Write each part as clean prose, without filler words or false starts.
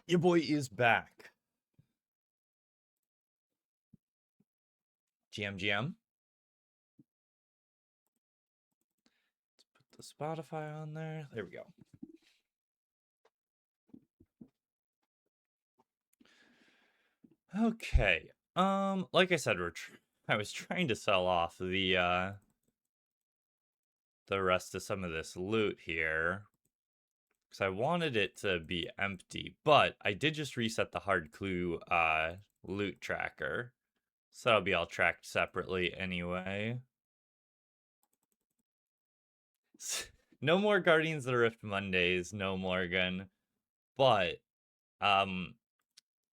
Your boy is back. GM. Let's put the Spotify on there. There we go. Okay. Like I said, I was trying to sell off the rest of some of this loot here because I wanted it to be empty, but I did just reset the hard clue loot tracker, so that'll be all tracked separately anyway. No more Guardians of the Rift Mondays, no Morgan, but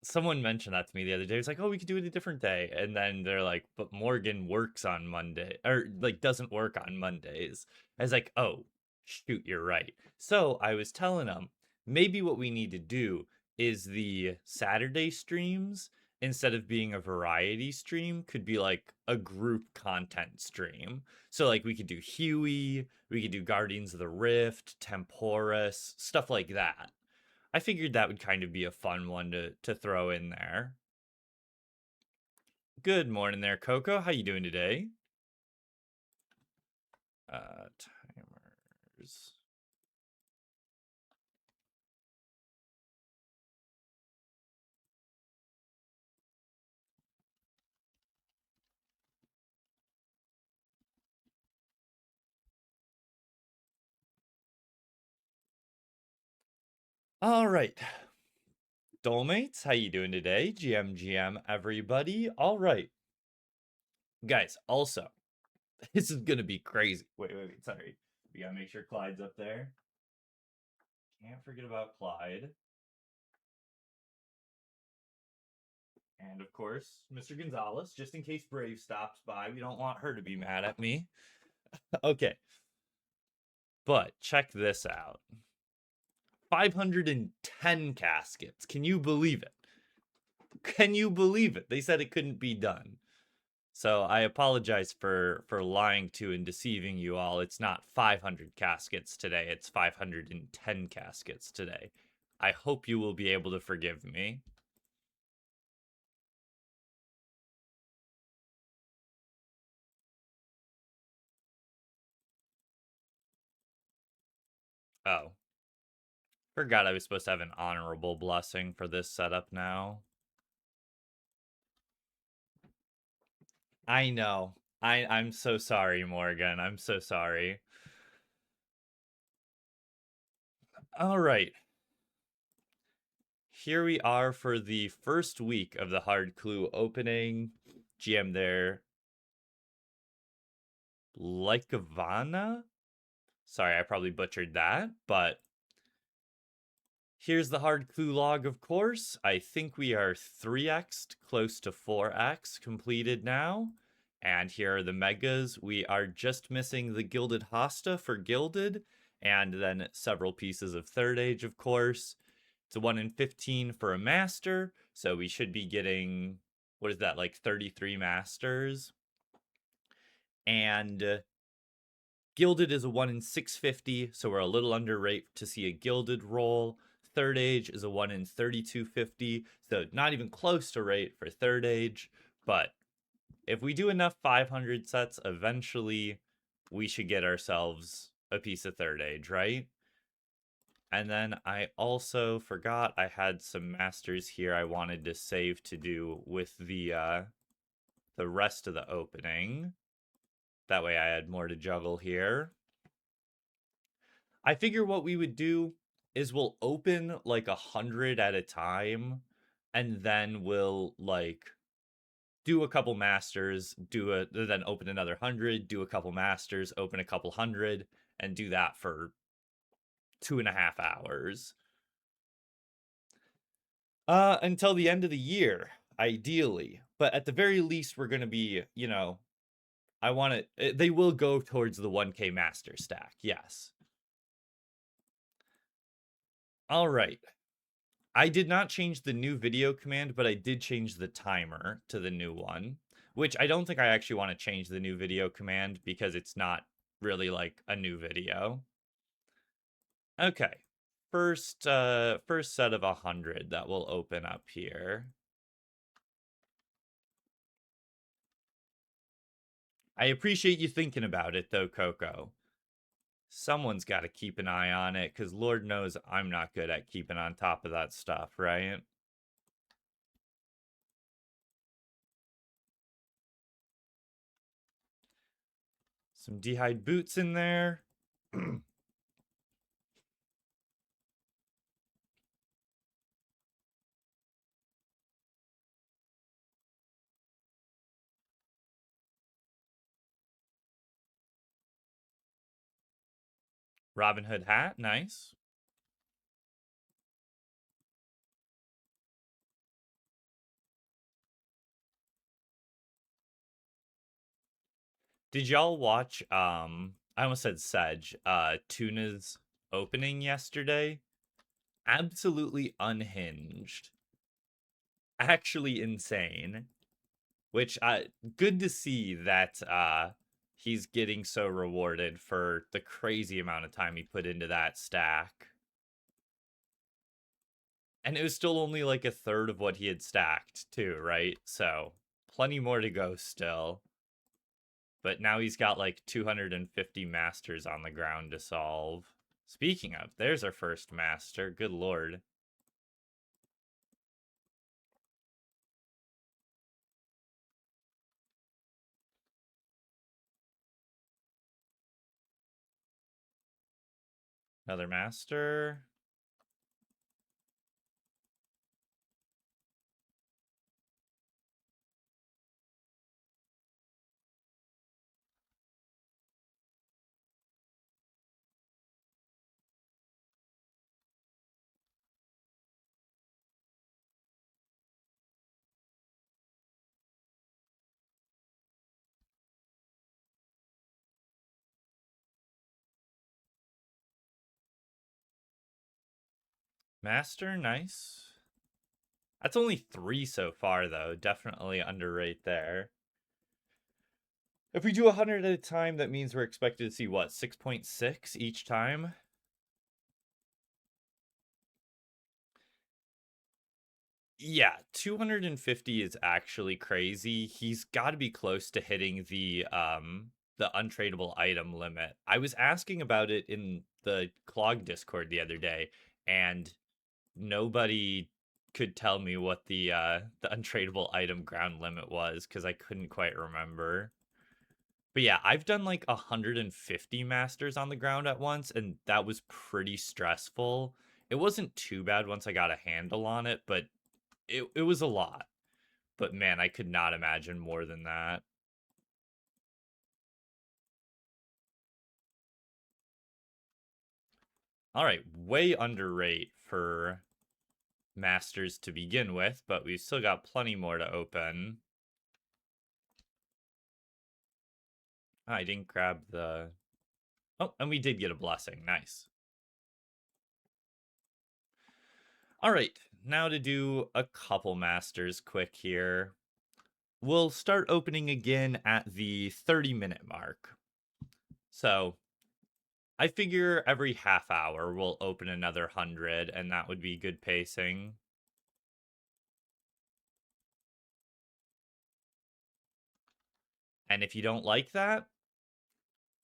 someone mentioned that to me the other day. It's like, oh, we could do it a different day. And then they're like, but Morgan works on Monday, or like doesn't work on Mondays. I was like, oh, shoot, you're right. So I was telling them maybe what we need to do is the Saturday streams, instead of being a variety stream, could be like a group content stream. So like we could do Huey, we could do Guardians of the Rift, Temporis, stuff like that. I figured that would kind of be a fun one to throw in there. Good morning there, Coco. How you doing today? Timers. All right. Dolemates, how you doing today? GM, everybody. All right. Guys, also, this is going to be crazy. Wait, sorry. We got to make sure Clyde's up there. Can't forget about Clyde. And of course, Mr. Gonzalez, just in case Brave stops by. We don't want her to be mad at me. Okay. But check this out. 510 caskets. Can you believe it? Can you believe it? They said it couldn't be done. So I apologize for lying to and deceiving you all. It's not 500 caskets today. It's 510 caskets today. I hope you will be able to forgive me. Oh. Forgot I was supposed to have an honorable blessing for this setup now. I know. I'm so sorry, Morgan. I'm so sorry. All right. Here we are for the first week of the hard clue opening. GM there. Lykovana? Sorry, I probably butchered that, but here's the hard clue log, of course. I think we are 3x'd, close to 4x completed now. And here are the megas. We are just missing the Gilded Hosta for Gilded, and then several pieces of Third Age, of course. It's a 1 in 15 for a master, so we should be getting, what is that, like 33 masters? And Gilded is a 1 in 650, so we're a little under rate to see a Gilded roll. Third Age is a 1 in 3250, so not even close to rate for Third Age, but if we do enough 500 sets, eventually we should get ourselves a piece of Third Age, right? And then I also forgot I had some masters here I wanted to save to do with the rest of the opening. That way I had more to juggle here. I figure what we would do is we'll open like 100 at a time, and then we'll like do a couple masters, then open another 100, do a couple masters, open a couple 100, and do that for 2.5 hours. Until the end of the year, ideally. But at the very least, we're going to be, I want it. They will go towards the 1K master stack. Yes. All right. I did not change the new video command, but I did change the timer to the new one, which I don't think I actually want to change the new video command because it's not really like a new video. Okay. first set of 100 that will open up here. I appreciate you thinking about it though, Coco. Someone's got to keep an eye on it, because Lord knows I'm not good at keeping on top of that stuff, right? Some D'Hide boots in there. Robin Hood hat, nice. Did y'all watch I almost said Sedge, Tuna's opening yesterday? Absolutely unhinged. Actually insane. Which good to see that he's getting so rewarded for the crazy amount of time he put into that stack. And it was still only like a third of what he had stacked, too, right? So, plenty more to go still. But now he's got like 250 masters on the ground to solve. Speaking of, there's our first master. Good lord. Another master. Master, nice. That's only 3 so far, though. Definitely underrate there. If we do 100 at a time, that means we're expected to see, what, 6.6 each time? Yeah, 250 is actually crazy. He's got to be close to hitting the untradeable item limit. I was asking about it in the Clog Discord the other day, and nobody could tell me what the untradeable item ground limit was, because I couldn't quite remember. But yeah, I've done like 150 masters on the ground at once, and that was pretty stressful. It wasn't too bad once I got a handle on it, but it was a lot. But man, I could not imagine more than that. All right, way underrate for masters to begin with, but we've still got plenty more to open. I didn't grab the... Oh, and we did get a blessing. Nice. All right, now to do a couple masters quick here. We'll start opening again at the 30-minute mark. So I figure every half hour we'll open another 100, and that would be good pacing. And if you don't like that,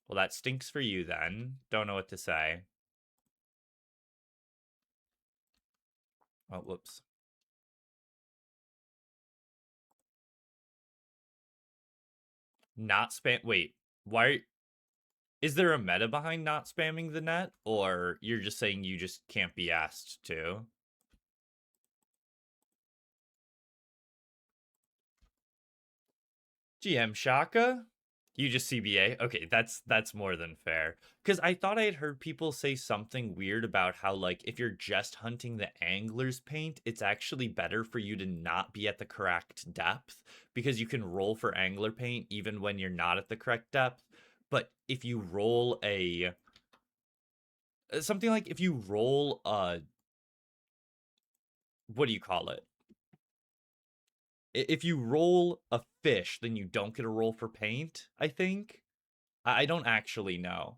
well, that stinks for you then. Don't know what to say. Oh, whoops. Not spam. Wait, why? Is there a meta behind not spamming the net? Or you're just saying you just can't be asked to? GM Shaka? You just CBA? Okay, that's more than fair. Because I thought I had heard people say something weird about how, like, if you're just hunting the angler's paint, it's actually better for you to not be at the correct depth, because you can roll for angler paint even when you're not at the correct depth. But if you roll a something like, if you roll a, what do you call it? If you roll a fish, then you don't get a roll for paint, I think. I don't actually know.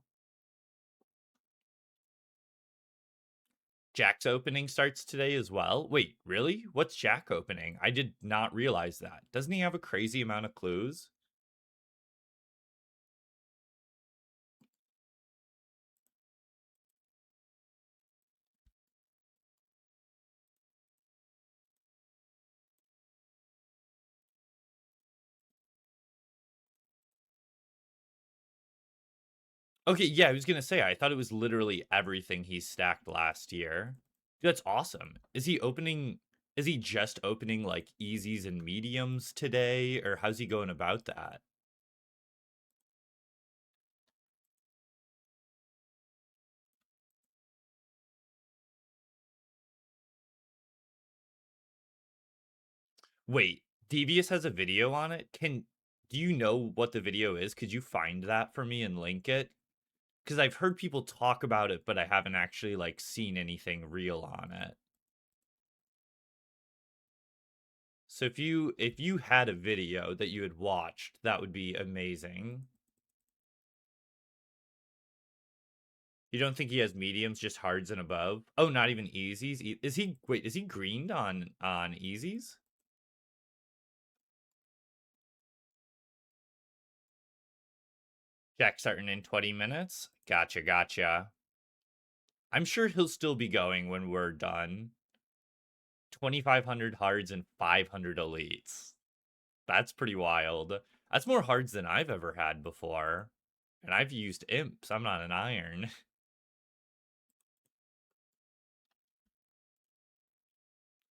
Jack's opening starts today as well. Wait, really? What's Jack opening? I did not realize that. Doesn't he have a crazy amount of clues? Okay, yeah, I was gonna say, I thought it was literally everything he stacked last year. That's awesome. Is he just opening like easies and mediums today, or how's he going about that? Wait, Devious has a video on it? Do you know what the video is? Could you find that for me and link it? Because I've heard people talk about it, but I haven't actually like seen anything real on it. So if you had a video that you had watched, that would be amazing. You don't think he has mediums, just hards and above? Oh, not even easies. Is he greened on easies? Jack starting in 20 minutes. Gotcha, gotcha. I'm sure he'll still be going when we're done. 2,500 hards and 500 elites. That's pretty wild. That's more hards than I've ever had before. And I've used imps. I'm not an iron.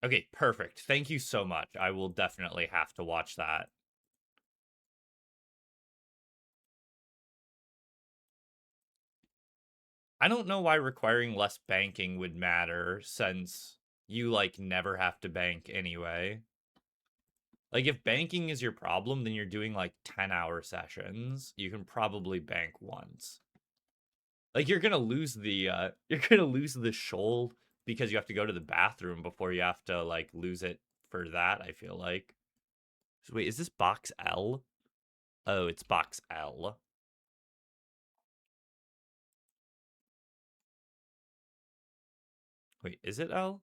Okay, perfect. Thank you so much. I will definitely have to watch that. I don't know why requiring less banking would matter since you like never have to bank anyway. Like if banking is your problem, then you're doing like 10-hour sessions. You can probably bank once. Like you're gonna lose the shoal because you have to go to the bathroom before you have to like lose it for that, I feel like. So wait, is this box L? Oh, it's box L. Wait, is it L?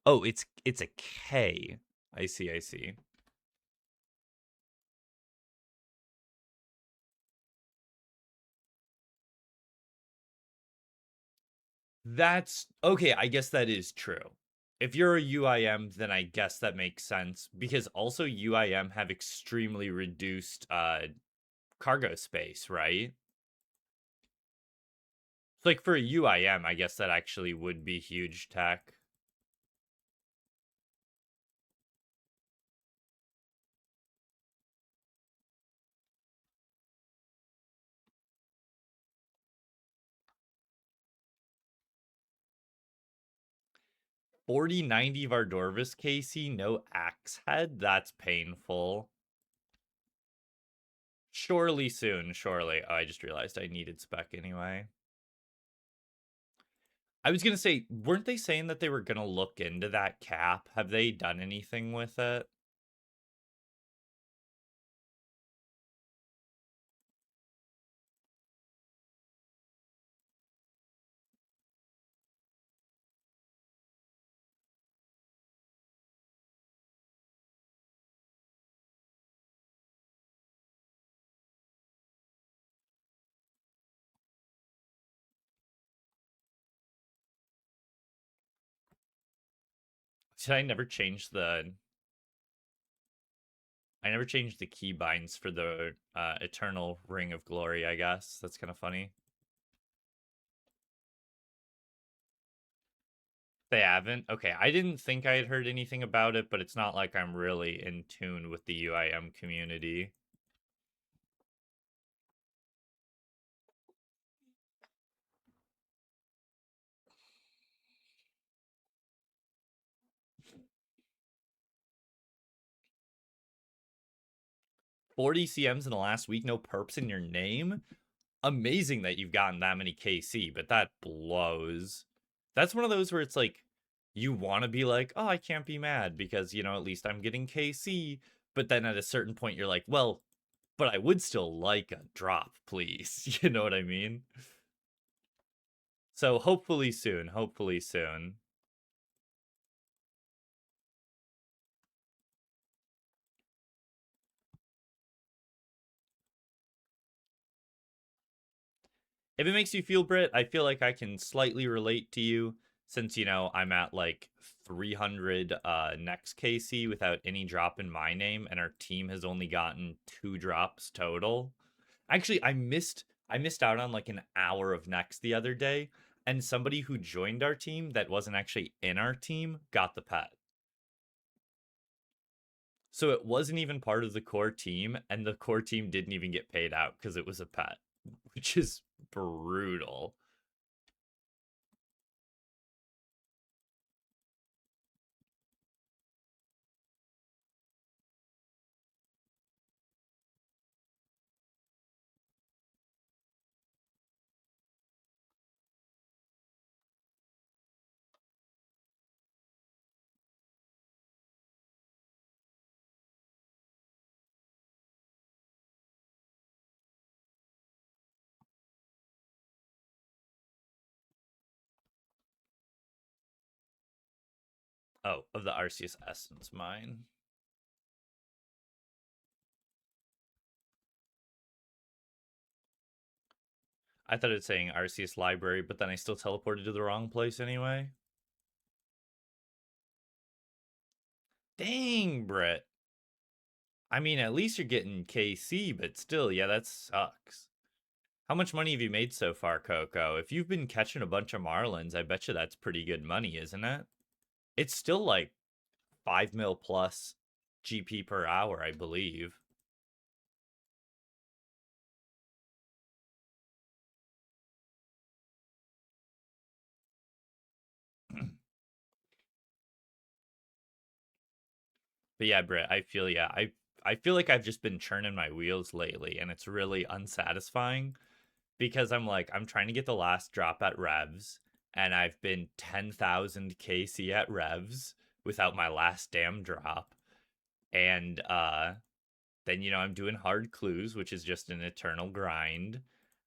Oh, it's a K. I see, I see. That's okay, I guess that is true. If you're a UIM, then I guess that makes sense because also UIM have extremely reduced cargo space, right? So like for a UIM, I guess that actually would be huge tech. 4090 Vardorvis KC, no axe head. That's painful. Surely soon, surely. Oh, I just realized I needed spec anyway. I was gonna say, weren't they saying that they were gonna look into that cap? Have they done anything with it? Did I never change the I never changed the keybinds for the Eternal Ring of Glory, I guess. That's kind of funny. They haven't? Okay, I didn't think I had heard anything about it, but it's not like I'm really in tune with the UIM community. $40 CMs in the last week, no perps in your name? Amazing that you've gotten that many KC, but that blows. That's one of those where it's like, you want to be like, oh, I can't be mad because, at least I'm getting KC. But then at a certain point, you're like, well, but I would still like a drop, please. You know what I mean? So hopefully soon, hopefully soon. If it makes you feel, Brit, I feel like I can slightly relate to you since, you know, I'm at like 300 next KC without any drop in my name, and our team has only gotten 2 drops total. Actually, I missed out on like an hour of next the other day, and somebody who joined our team that wasn't actually in our team got the pet. So it wasn't even part of the core team, and the core team didn't even get paid out because it was a pet, which is brutal. Oh, of the Arceus Essence mine. I thought it was saying Arceus Library, but then I still teleported to the wrong place anyway. Dang, Brett. I mean, at least you're getting KC, but still, yeah, that sucks. How much money have you made so far, Coco? If you've been catching a bunch of Marlins, I bet you that's pretty good money, isn't it? It's still like 5 mil plus GP per hour, I believe. But yeah, Britt, I feel yeah, I feel like I've just been churning my wheels lately, and it's really unsatisfying because I'm trying to get the last drop at Revs, and I've been 10,000 KC at Revs without my last damn drop. And then I'm doing hard clues, which is just an eternal grind.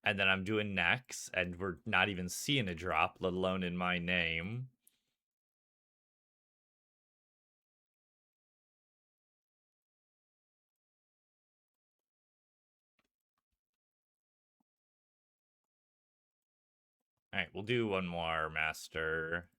And then I'm doing next, and we're not even seeing a drop, let alone in my name. All right, we'll do one more master.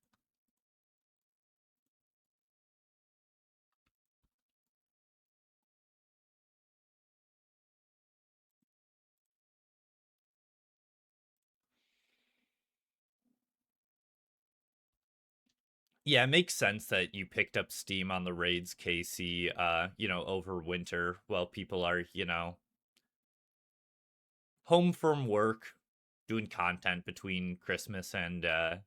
Yeah, it makes sense that you picked up Steam on the raids, Casey, over winter while people are, home from work, doing content between Christmas and I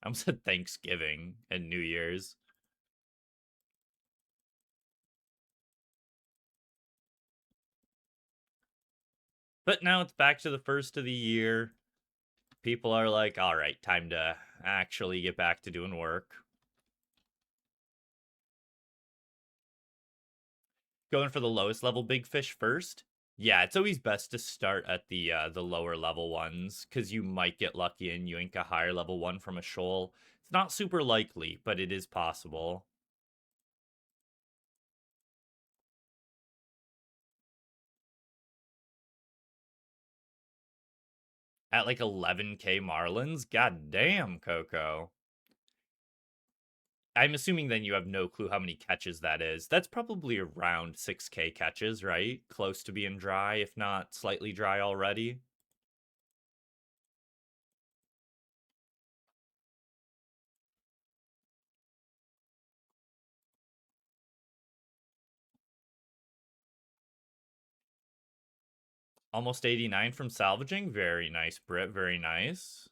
almost said Thanksgiving and New Year's. But now it's back to the first of the year. People are like, all right, time to actually get back to doing work. Going for the lowest level big fish first. Yeah, it's always best to start at the lower level ones because you might get lucky and yoink a higher level one from a shoal. It's not super likely, but it is possible. At like 11k Marlins, god damn, Coco. I'm assuming then you have no clue how many catches that is. That's probably around 6k catches, right? Close to being dry, if not slightly dry already. Almost 89 from salvaging. Very nice, Britt. Very nice.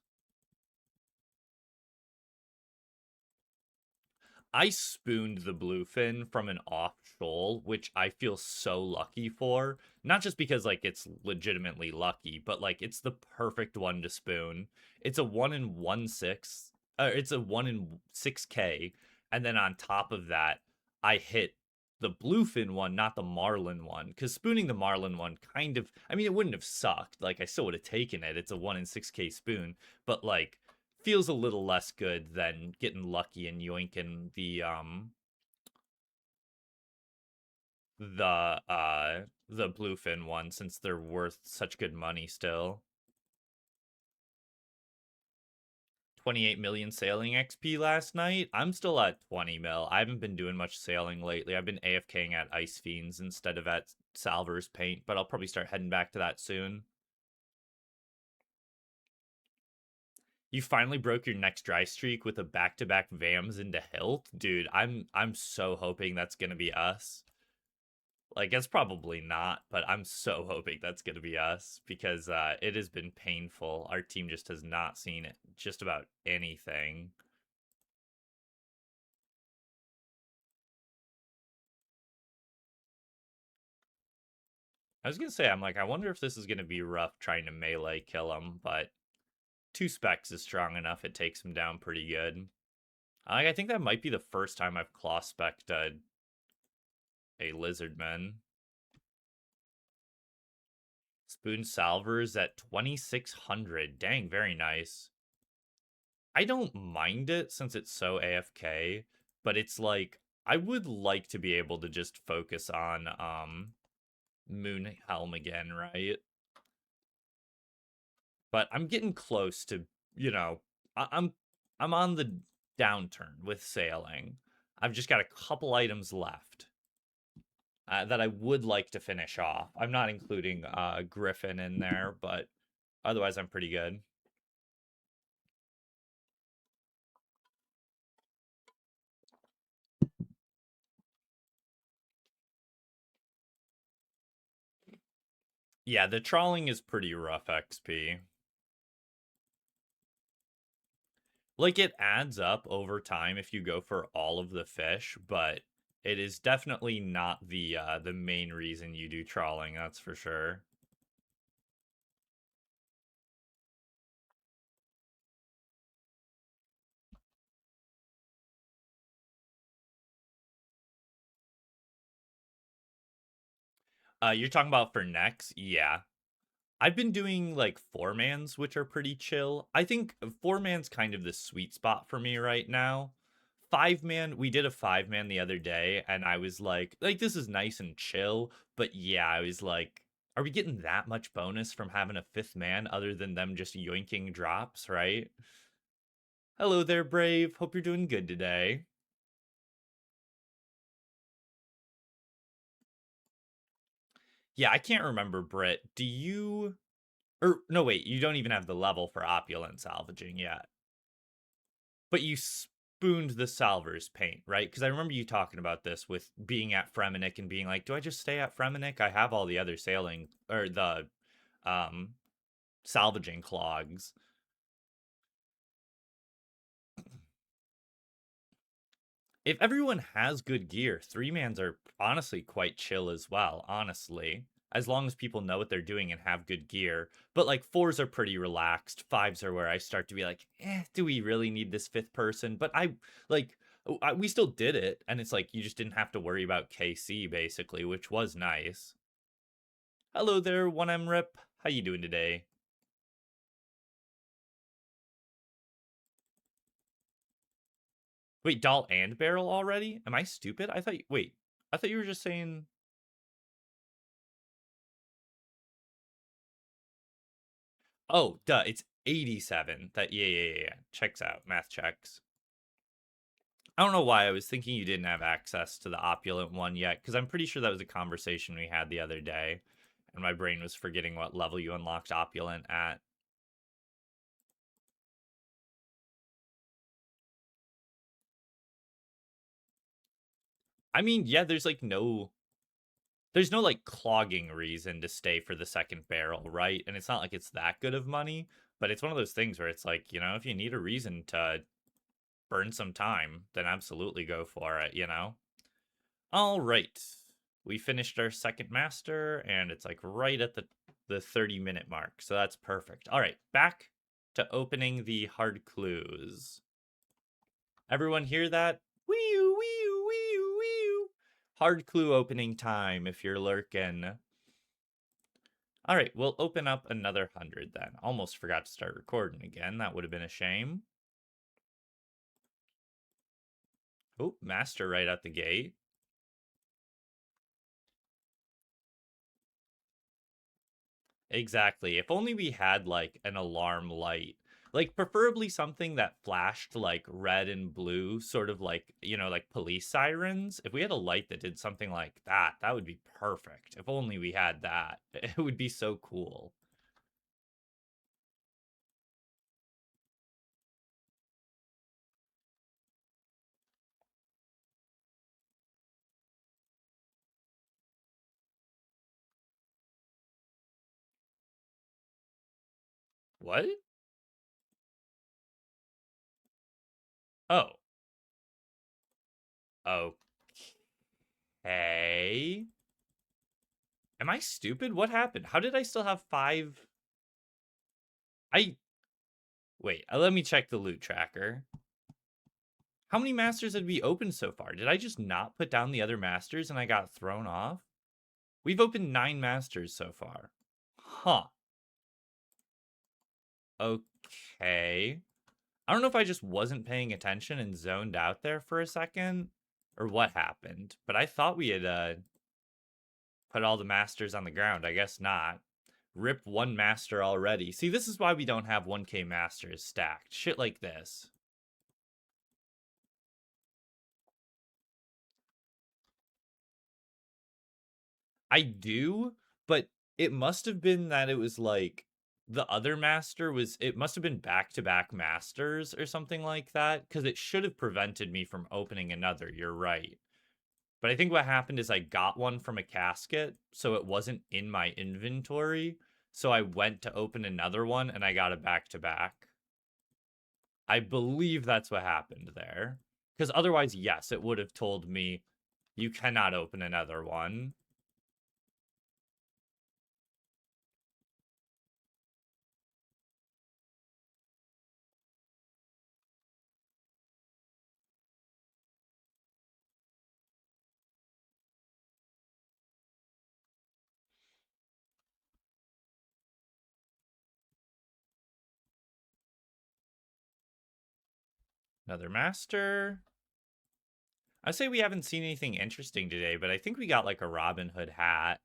I spooned the bluefin from an off shoal, which I feel so lucky for. Not just because like it's legitimately lucky, but like it's the perfect one to spoon. It's a 1 in 1/6. It's a 1 in 6k, and then on top of that, I hit the bluefin one, not the marlin one, because spooning the marlin one kind of, I mean, it wouldn't have sucked. Like, I still would have taken it. It's a 1 in 6K spoon, but like, feels a little less good than getting lucky and yoinking the bluefin one, since they're worth such good money still. 28 million sailing XP last night. I'm still at 20 mil. I haven't been doing much sailing lately. I've been AFKing at Ice Fiends instead of at Salver's Paint, but I'll probably start heading back to that soon. You finally broke your next dry streak with a back-to-back Vams into Hilt? Dude, I'm so hoping that's gonna be us. Like, it's probably not, but I'm so hoping that's gonna be us, because it has been painful. Our team just has not seen it, just about anything. I was gonna say, I'm like, I wonder if this is gonna be rough trying to melee kill him, but 2 specs is strong enough. It takes him down pretty good. I think that might be the first time I've claw specced a lizardman. Spoon Salvers at 2600. Dang, very nice. I don't mind it since it's so AFK, but it's like, I would like to be able to just focus on Moonhelm again, right? But I'm getting close to, you know, I'm on the downturn with sailing. I've just got a couple items left that I would like to finish off. I'm not including Griffin in there, but otherwise I'm pretty good. Yeah, the trawling is pretty rough XP. Like, it adds up over time if you go for all of the fish, but it is definitely not the main reason you do trawling, that's for sure. You're talking about for next? Yeah. I've been doing like 4-mans, which are pretty chill. I think 4-man's kind of the sweet spot for me right now. 5-man, we did a 5-man the other day, and I was like, this is nice and chill, but yeah, I was like, are we getting that much bonus from having a 5th man other than them just yoinking drops, right? Hello there, Brave. Hope you're doing good today. Yeah, I can't remember, Britt. Do you... Or, no, wait, you don't even have the level for opulent salvaging yet. But you spooned the Salver's Paint, right? Because I remember you talking about this with being at Fremennik and being like, do I just stay at Fremennik? I have all the other sailing, or the salvaging clogs. If everyone has good gear, 3-mans are honestly quite chill as well, honestly. As long as people know what they're doing and have good gear. But like 4s are pretty relaxed. 5s are where I start to be like, do we really need this 5th person? But we still did it, and it's like you just didn't have to worry about KC basically, which was nice. Hello there, 1M Rip. How you doing today? Wait, doll and barrel already? Am I stupid? I thought I thought you were just saying. Oh, duh, it's 87. Yeah. Checks out. Math checks. I don't know why I was thinking you didn't have access to the opulent one yet, because I'm pretty sure that was a conversation we had the other day, and my brain was forgetting what level you unlocked opulent at. I mean, yeah, there's no like clogging reason to stay for the second barrel, right? And it's not like it's that good of money, but it's one of those things where it's like, if you need a reason to burn some time, then absolutely go for it, All right. We finished our second master, and it's like right at the 30-minute mark. So that's perfect. All right, back to opening the hard clues. Everyone hear that? Wee-oo, wee-oo, wee-oo, wee-oo. Hard clue opening time if you're lurking. All right, we'll open up another 100 then. Almost forgot to start recording again. That would have been a shame. Oh, master right at the gate. Exactly. If only we had like an alarm light. Like preferably something that flashed like red and blue, sort of like, like police sirens. If we had a light that did something like that, that would be perfect. If only we had that. It would be so cool. What? Oh. Okay. Am I stupid? What happened? How did I still have 5? I Wait, let me check the loot tracker. How many masters had we opened so far? Did I just not put down the other masters and I got thrown off? We've opened 9 masters so far. Huh. Okay. I don't know if I just wasn't paying attention and zoned out there for a second or what happened, but I thought we had put all the masters on the ground. I guess not. Rip 1 master already. See, this is why we don't have 1K masters stacked. Shit like this. I do, but it must have been that it was like the other master was, it must have been back-to-back masters or something like that, because it should have prevented me from opening another. You're right. But I think what happened is I got one from a casket, so it wasn't in my inventory. So I went to open another one and I got a back-to-back. I believe that's what happened there. Because otherwise, yes, it would have told me you cannot open another one. Another master. I say we haven't seen anything interesting today, but I think we got like a Robin Hood hat.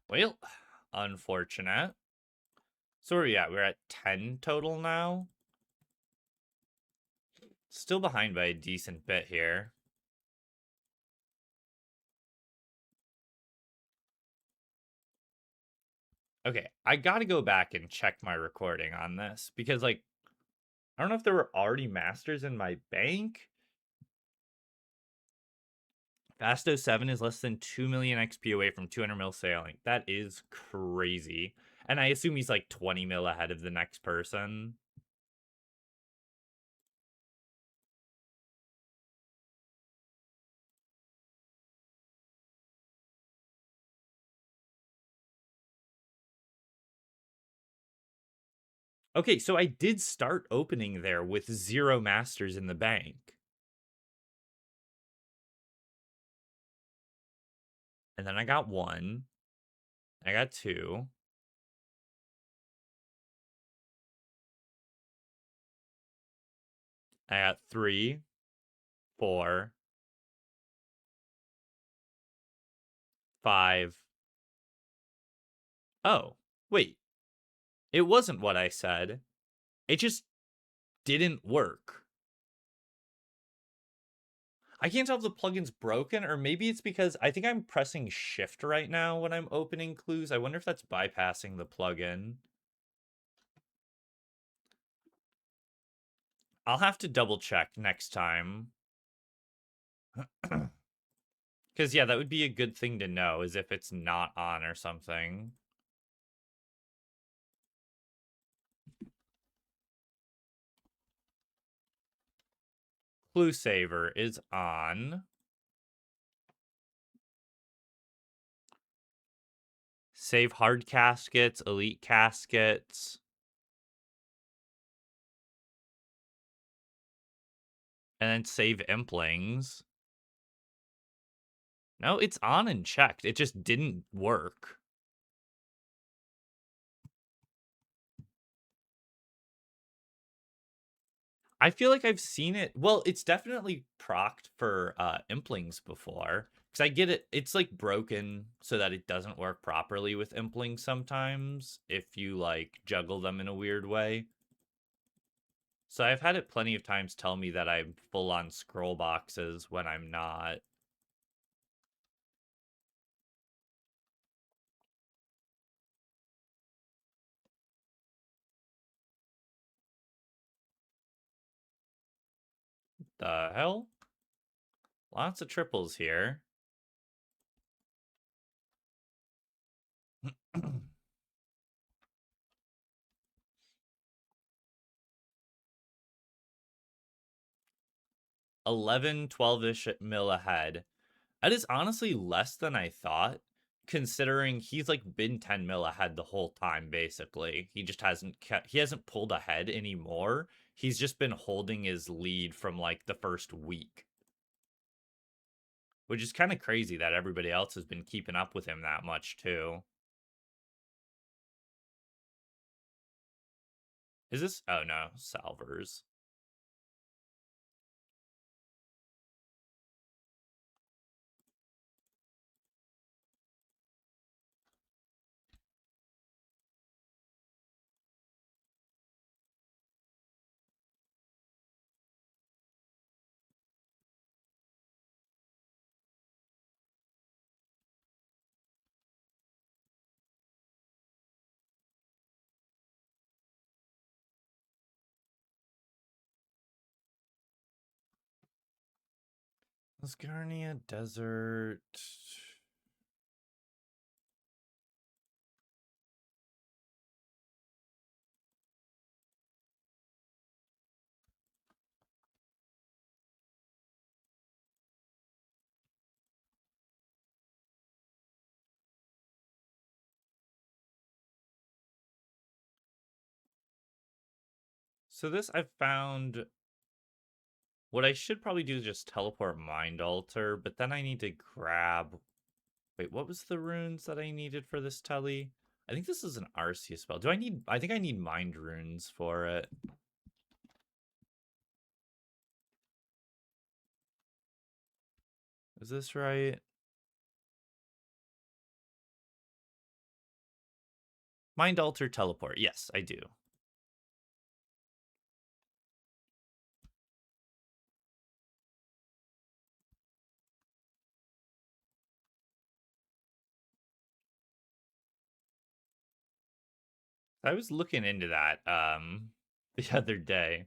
Well, unfortunate. So where are we at? We're at 10 total now. Still behind by a decent bit here. Okay, I gotta go back and check my recording on this because, like, I don't know if there were already masters in my bank. Fasto 7 is less than 2 million XP away from 200 mil sailing. That is crazy. And I assume he's like 20 mil ahead of the next person. Okay, so I did start opening there with 0 masters in the bank. And then I got 1. I got 2. I got 3, 4, 5. Oh, wait. It wasn't what I said. It just didn't work. I can't tell if the plugin's broken, or maybe it's because I think I'm pressing shift right now when I'm opening clues. I wonder if that's bypassing the plugin. I'll have to double check next time. Because, yeah, that would be a good thing to know, is if it's not on or something. Clue Saver is on. Save hard caskets, elite caskets. And then save Implings. No, it's on and checked. It just didn't work. I feel like I've seen it. Well, it's definitely procced for Implings before. Because I get it. It's like broken so that it doesn't work properly with Implings sometimes if you like juggle them in a weird way. So I've had it plenty of times tell me that I'm full on scroll boxes when I'm not. The hell? Lots of triples here. 11, 12-ish mil ahead. That is honestly less than I thought, considering he's like been 10 mil ahead the whole time, basically. He just he hasn't pulled ahead anymore. He's just been holding his lead from like the first week. Which is kind of crazy that everybody else has been keeping up with him that much too. Is this? Oh no, Salvers. Lasgarnia Desert. So this I've found. What I should probably do is just teleport Mind Alter, but then I need to grab. Wait, what was the runes that I needed for this telly? I think this is an Arcia spell. Do I need? I think I need Mind runes for it. Is this right? Mind Alter teleport. Yes, I do. I was looking into that the other day.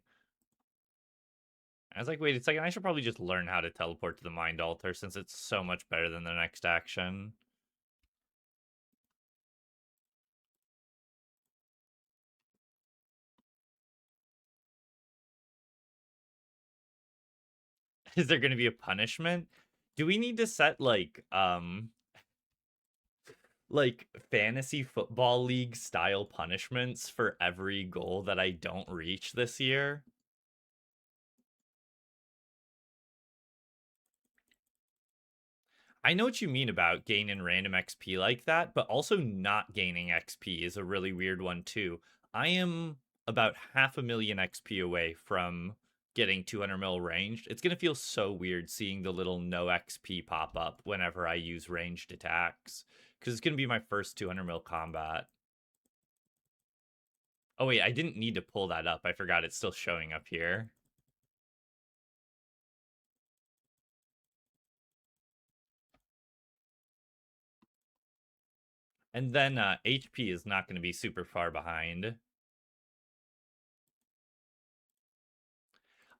I was like, wait a second, I should probably just learn how to teleport to the Mind Altar since it's so much better than the next action. Is there going to be a punishment? Do we need to set like fantasy football league style punishments for every goal that I don't reach this year? I know what you mean about gaining random XP like that, but also not gaining XP is a really weird one too. I am about 500,000 XP away from getting 200 mil ranged. It's going to feel so weird seeing the little no XP pop up whenever I use ranged attacks because it's going to be my first 200 mil combat. Oh wait, I didn't need to pull that up. I forgot it's still showing up here. And then HP is not going to be super far behind.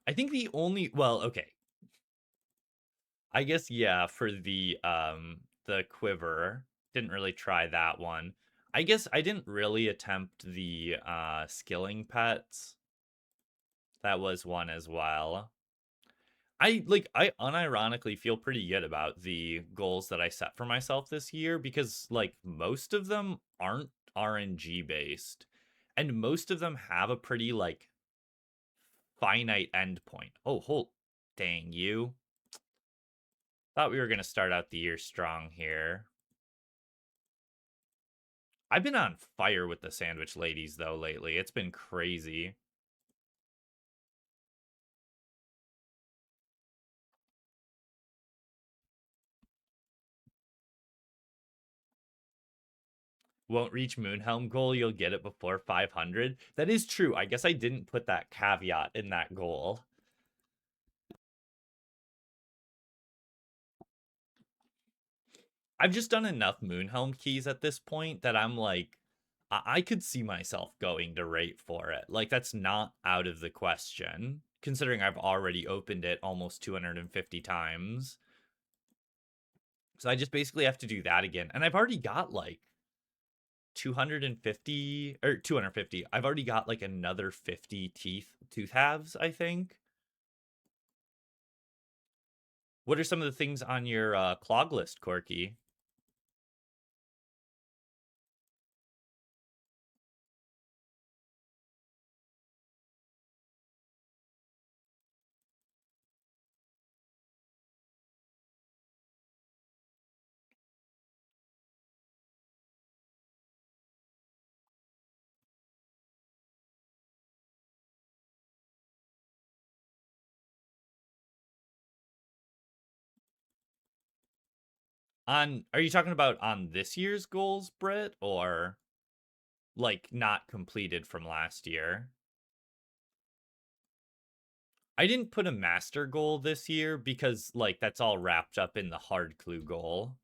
I think well, okay. I guess yeah, for the quiver. Didn't really try that one. I guess I didn't really attempt the skilling pets. That was one as well. I unironically feel pretty good about the goals that I set for myself this year because like most of them aren't RNG based and most of them have a pretty like finite endpoint. Oh, hold dang you. Thought we were going to start out the year strong here. I've been on fire with the sandwich ladies though lately. It's been crazy. Won't reach Moonhelm goal, you'll get it before 500. That is true. I guess I didn't put that caveat in that goal. I've just done enough Moonhelm keys at this point that I'm like, I could see myself going to rate for it. Like, that's not out of the question, considering I've already opened it almost 250 times. So I just basically have to do that again. And I've already got like 250 or 250. I've already got like another 50 tooth halves, I think. What are some of the things on your clog list, Corky? Are you talking about on this year's goals, Britt, or like not completed from last year? I didn't put a master goal this year because like that's all wrapped up in the hard clue goal.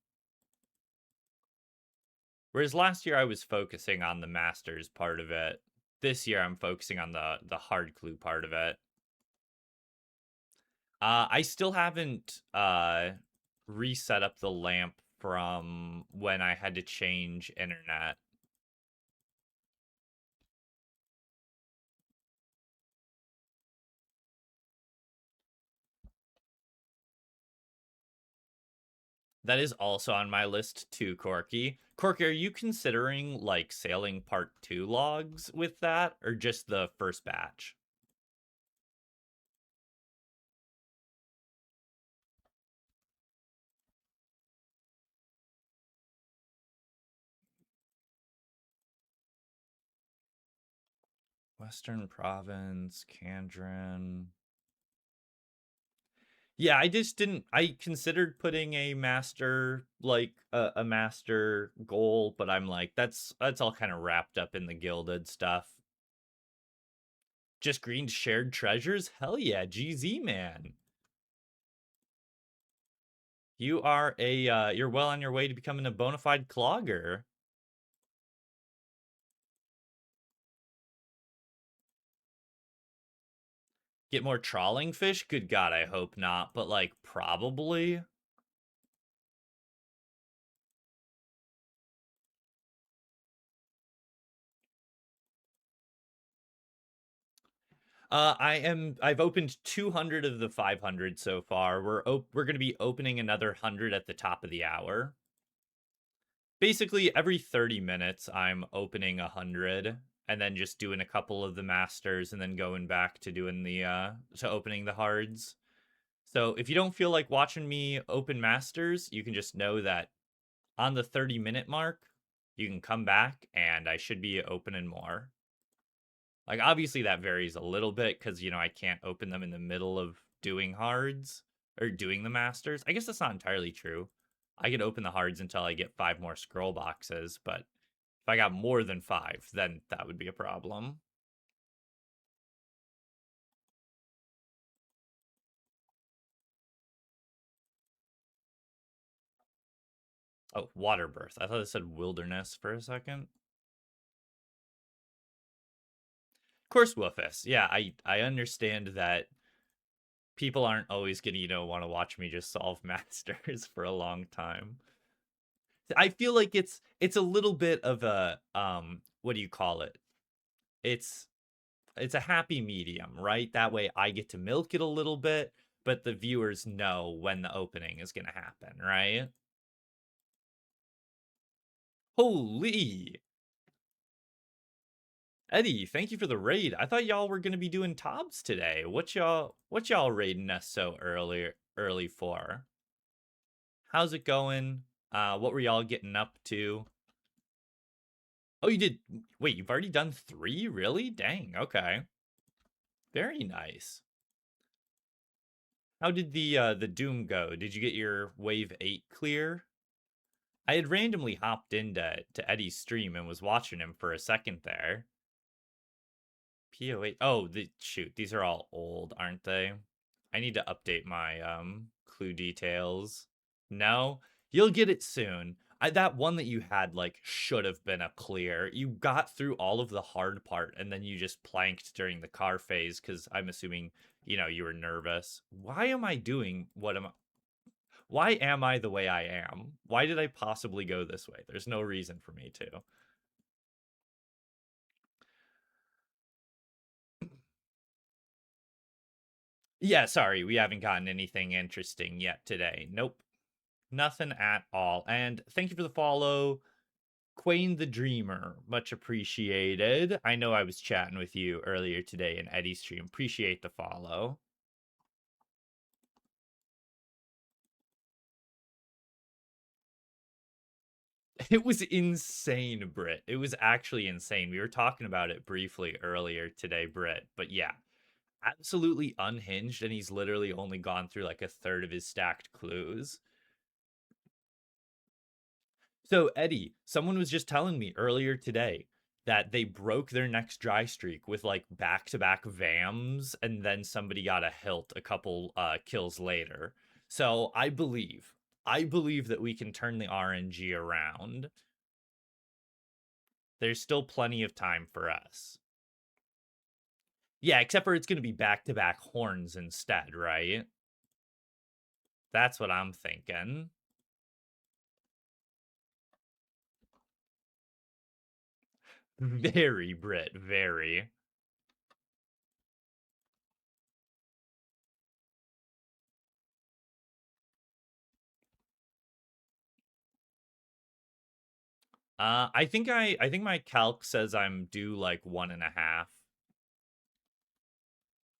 Whereas last year I was focusing on the masters part of it. This year I'm focusing on the hard clue part of it. I still haven't reset up the lamp from when I had to change internet. That is also on my list too, Corky. Corky, are you considering like sailing part 2 logs with that or just the first batch? Western Province, Kandrin. Yeah, I just didn't. I considered putting a master, like a master goal, but I'm like, that's all kind of wrapped up in the gilded stuff. Just green shared treasures? Hell yeah, GZ man. You are you're well on your way to becoming a bona fide clogger. Get more trawling fish? Good God, I hope not, but like probably. I've opened 200 of the 500 so far. We're going to be opening another 100 at the top of the hour. Basically every 30 minutes I'm opening 100 and then just doing a couple of the masters and then going back to doing the to opening the hards. So if you don't feel like watching me open masters, you can just know that on the 30-minute mark, you can come back and I should be opening more. Like obviously that varies a little bit because you know I can't open them in the middle of doing hards or doing the masters. I guess that's not entirely true. I could open the hards until I get 5 more scroll boxes, but if I got more than 5, then that would be a problem. Oh, water birth. I thought it said wilderness for a second. Of course, Woofus. Yeah, I understand that people aren't always gonna, want to watch me just solve masters for a long time. I feel like it's a little bit of a what do you call it? It's it's a happy medium, right? That way I get to milk it a little bit, but the viewers know when the opening is going to happen, right? Holy! Eddie, thank you for the raid. I thought y'all were going to be doing Tobs today. What y'all raiding us so early for? How's it going? What were y'all getting up to? Oh, you did. Wait, you've already done 3? Really? Dang. Okay. Very nice. How did the Doom go? Did you get your wave 8 clear? I had randomly hopped into Eddie's stream and was watching him for a second there. PO8. Oh, shoot. These are all old, aren't they? I need to update my clue details. No, you'll get it soon. That one that you had like should have been a clear. You got through all of the hard part and then you just planked during the car phase because I'm assuming, you were nervous. Why am I doing why am I the way I am? Why did I possibly go this way? There's no reason for me to. Yeah, sorry, we haven't gotten anything interesting yet today. Nope. Nothing at all. And thank you for the follow, Quain the Dreamer. Much appreciated. I know I was chatting with you earlier today in Eddie's stream. Appreciate the follow. It was insane, Britt. It was actually insane. We were talking about it briefly earlier today, Britt. But yeah, absolutely unhinged. And he's literally only gone through like a third of his stacked clues. So, Eddie, someone was just telling me earlier today that they broke their next dry streak with like back-to-back VAMs, and then somebody got a hilt a couple kills later. So, I believe that we can turn the RNG around. There's still plenty of time for us. Yeah, except for it's going to be back-to-back horns instead, right? That's what I'm thinking. Very, Brit, very. I think my calc says I'm due like 1.5.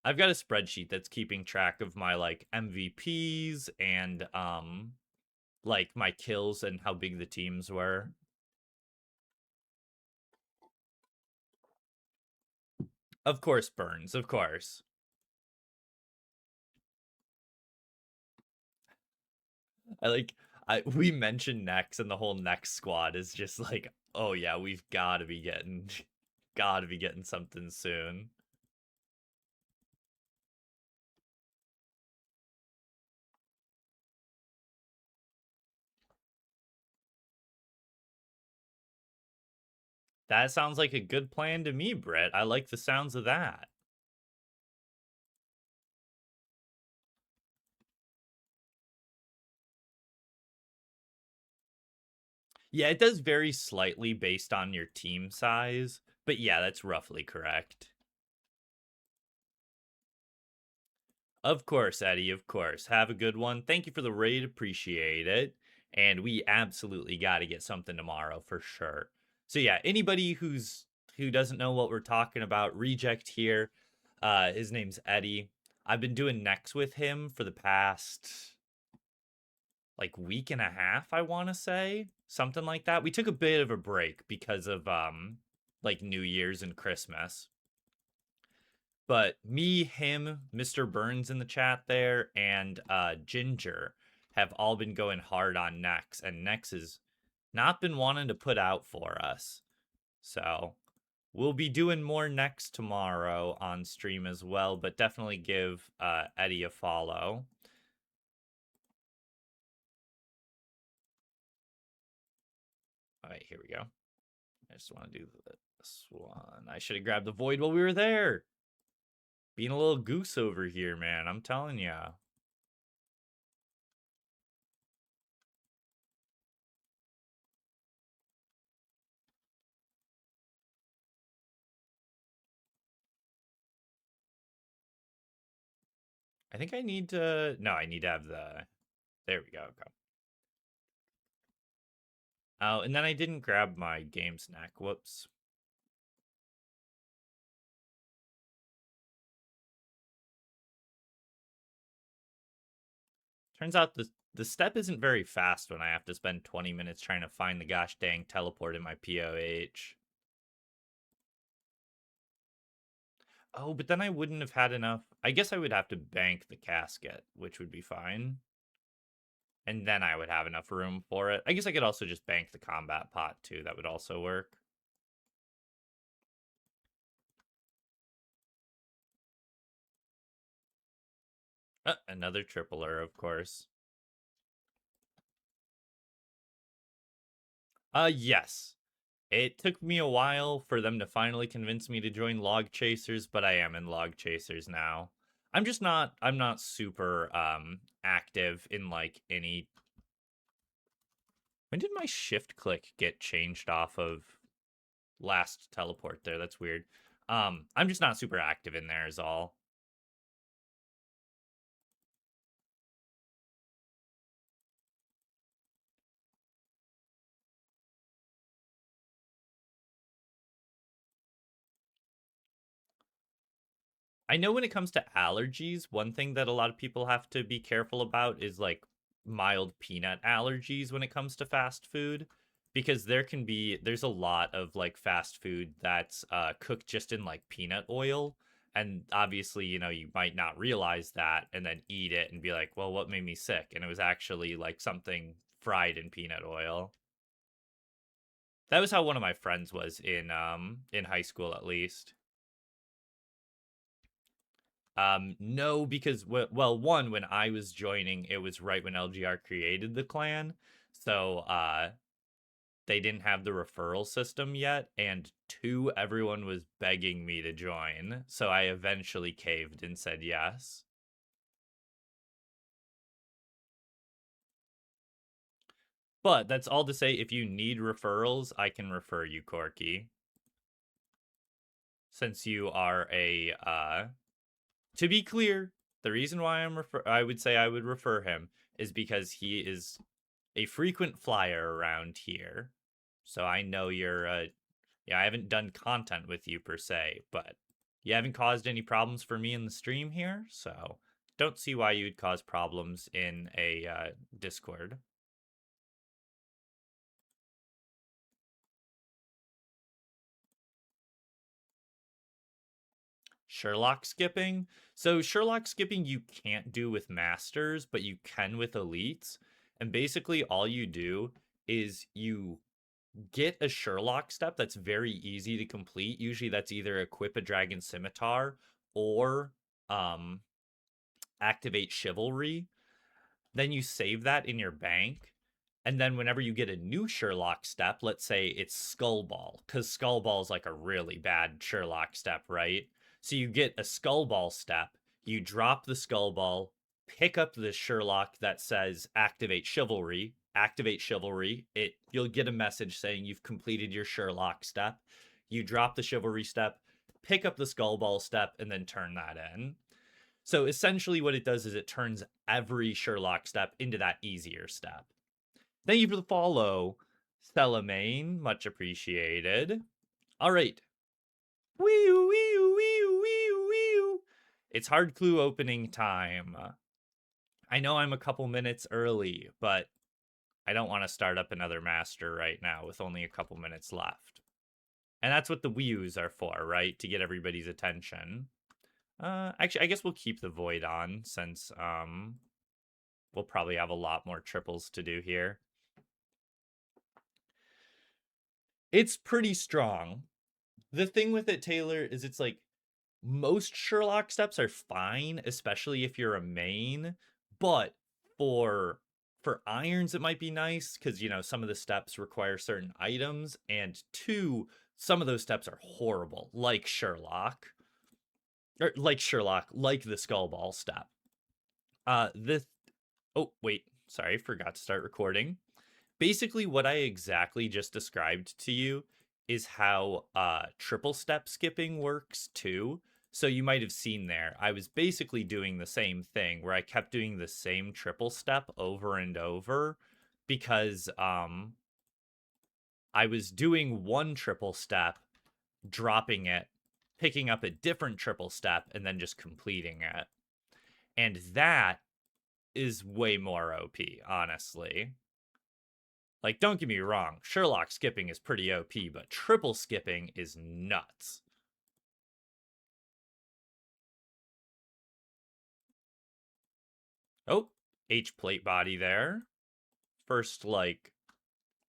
I've got a spreadsheet that's keeping track of my like MVPs and like my kills and how big the teams were. Of course, Burns, of course. We mentioned Nex and the whole Nex squad is just like, oh yeah, we've gotta be getting something soon. That sounds like a good plan to me, Brett. I like the sounds of that. Yeah, it does vary slightly based on your team size, but yeah, that's roughly correct. Of course, Eddie, of course. Have a good one. Thank you for the raid. Appreciate it. And we absolutely got to get something tomorrow for sure. So yeah, anybody who doesn't know what we're talking about, reject here. His name's Eddie. I've been doing Nex with him for the past like week and a half, I want to say. Something like that. We took a bit of a break because of like New Year's and Christmas. But me, him, Mr. Burns in the chat there, and Ginger have all been going hard on Nex, and Nex has not been wanting to put out for us. So we'll be doing more Nex tomorrow on stream as well, but definitely give Eddie a follow. All right, here we go. I just want to do this one. I should have grabbed the void while we were there. Being a little goose over here, man. I'm telling ya. I think I need to... No, I need to have the... There we go. Okay. Oh, and then I didn't grab my game snack. Whoops. Turns out the step isn't very fast when I have to spend 20 minutes trying to find the gosh dang teleport in my POH. Oh, but then I wouldn't have had enough. I guess I would have to bank the casket, which would be fine. And then I would have enough room for it. I guess I could also just bank the combat pot too. That would also work. Another tripler, of course. Yes. It took me a while for them to finally convince me to join Log Chasers, but I am in Log Chasers now. I'm not super active in like any... When did my shift click get changed off of last teleport there? That's weird. I'm just not super active in there is all. I know when it comes to allergies, one thing that a lot of people have to be careful about is like mild peanut allergies when it comes to fast food, because there's a lot of like fast food that's cooked just in like peanut oil, and obviously, you know, you might not realize that and then eat it and be like, well, what made me sick? And it was actually like something fried in peanut oil. That was how one of my friends was in high school, at least. No, because well, one, when I was joining, it was right when LGR created the clan, so they didn't have the referral system yet, and two, everyone was begging me to join, so I eventually caved and said yes. But that's all to say, if you need referrals, I can refer you, Corky, since you are a to be clear, the reason why I would say I would refer him is because he is a frequent flyer around here. So I know you're yeah, I haven't done content with you per se, but you haven't caused any problems for me in the stream here, so don't see why you'd cause problems in a Discord. Sherlock skipping. So Sherlock skipping you can't do with masters, but you can with elites. And basically all you do is you get a Sherlock step that's very easy to complete. Usually that's either equip a dragon scimitar or um activate chivalry. Then you save that in your bank. And then whenever you get a new Sherlock step, let's say it's Skullball, because Skullball is like a really bad Sherlock step, right? So you get a Skullball step, you drop the Skullball, pick up the Sherlock that says activate chivalry. You'll get a message saying you've completed your Sherlock step. You drop the chivalry step, pick up the Skullball step, and then turn that in. So essentially, what it does is it turns every Sherlock step into that easier step. Thank you for the follow, Celamane. Much appreciated. All right. Wee wee wee wee wee. It's hard clue opening time. I know I'm a couple minutes early, but I don't want to start up another master right now with only a couple minutes left. And that's what the Wii are for, right? To get everybody's attention. Actually, I guess we'll keep the Void on since we'll probably have a lot more triples to do here. It's pretty strong. The thing with it, Taylor, is it's like most Sherlock steps are fine, especially if you're a main, but for irons it might be nice because you know some of the steps require certain items, and two, some of those steps are horrible, like Sherlock. Or like Sherlock, like the Skullball step. This Oh, wait, sorry, forgot to start recording. Basically, what I exactly just described to you is how triple step skipping works too. So you might have seen there, I was basically doing the same thing where I kept doing the same triple step over and over because I was doing one triple step, dropping it, picking up a different triple step, and then just completing it. And that is way more OP, honestly. Like, don't get me wrong, Sherlock skipping is pretty OP, but triple skipping is nuts. Oh, H plate body there. First, like,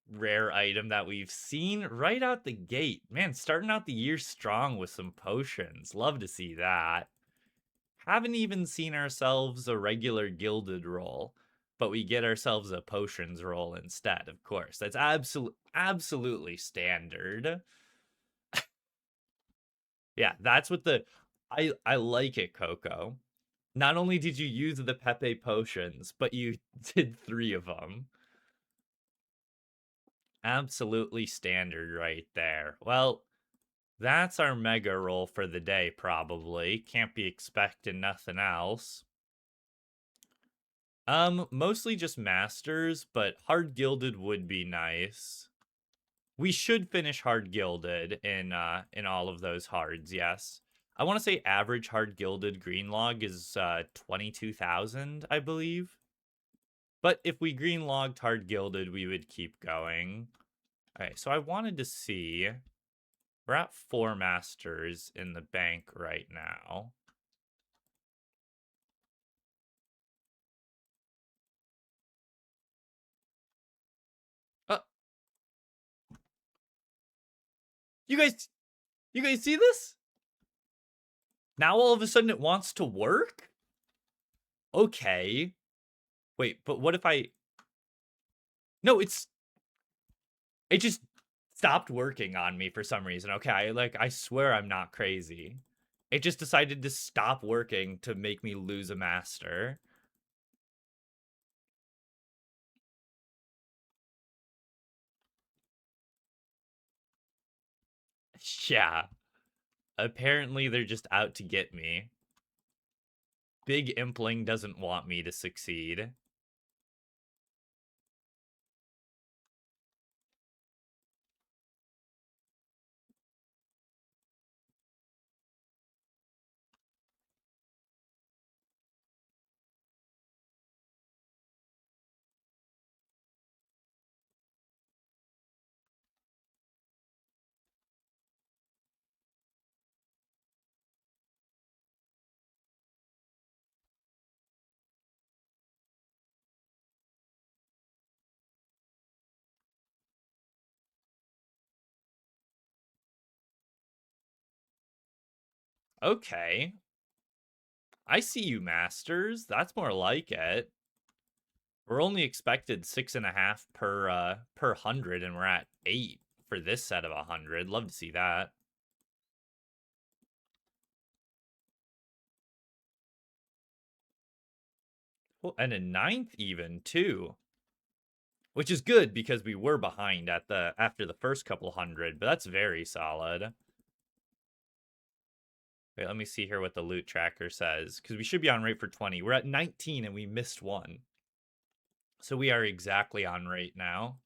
rare item that we've seen right out the gate. Man, starting out the year strong with some potions. Love to see that. Haven't even seen ourselves a regular gilded roll, but we get ourselves a potions roll instead, of course. That's absolutely standard. Yeah, that's what the I like it, Coco. Not only did you use the Pepe potions, but you did 3 of them. Absolutely standard right there. Well, that's our mega roll for the day, probably. Can't be expecting nothing else. Mostly just masters, but hard gilded would be nice. We should finish hard gilded in all of those hards, yes. I want to say average hard gilded green log is 22,000, I believe. But if we green logged hard gilded, we would keep going. Okay, so I wanted to see. We're at 4 masters in the bank right now. Uh, you guys see this? Now all of a sudden it wants to work? Okay. Wait, but what if I... No, it just stopped working on me for some reason. Okay, I swear I'm not crazy. It just decided to stop working to make me lose a master. Yeah. Apparently they're just out to get me. Big Impling doesn't want me to succeed. Okay. I see you, Masters. That's more like it. We're only expected 6.5 per 100, and we're at 8 for this set of 100. Love to see that. Well, and a 9th even too, which is good because we were behind at the after the first couple hundred, but that's very solid. Wait, let me see here what the loot tracker says, because we should be on rate for 20. We're at 19 and we missed one. So we are exactly on rate now.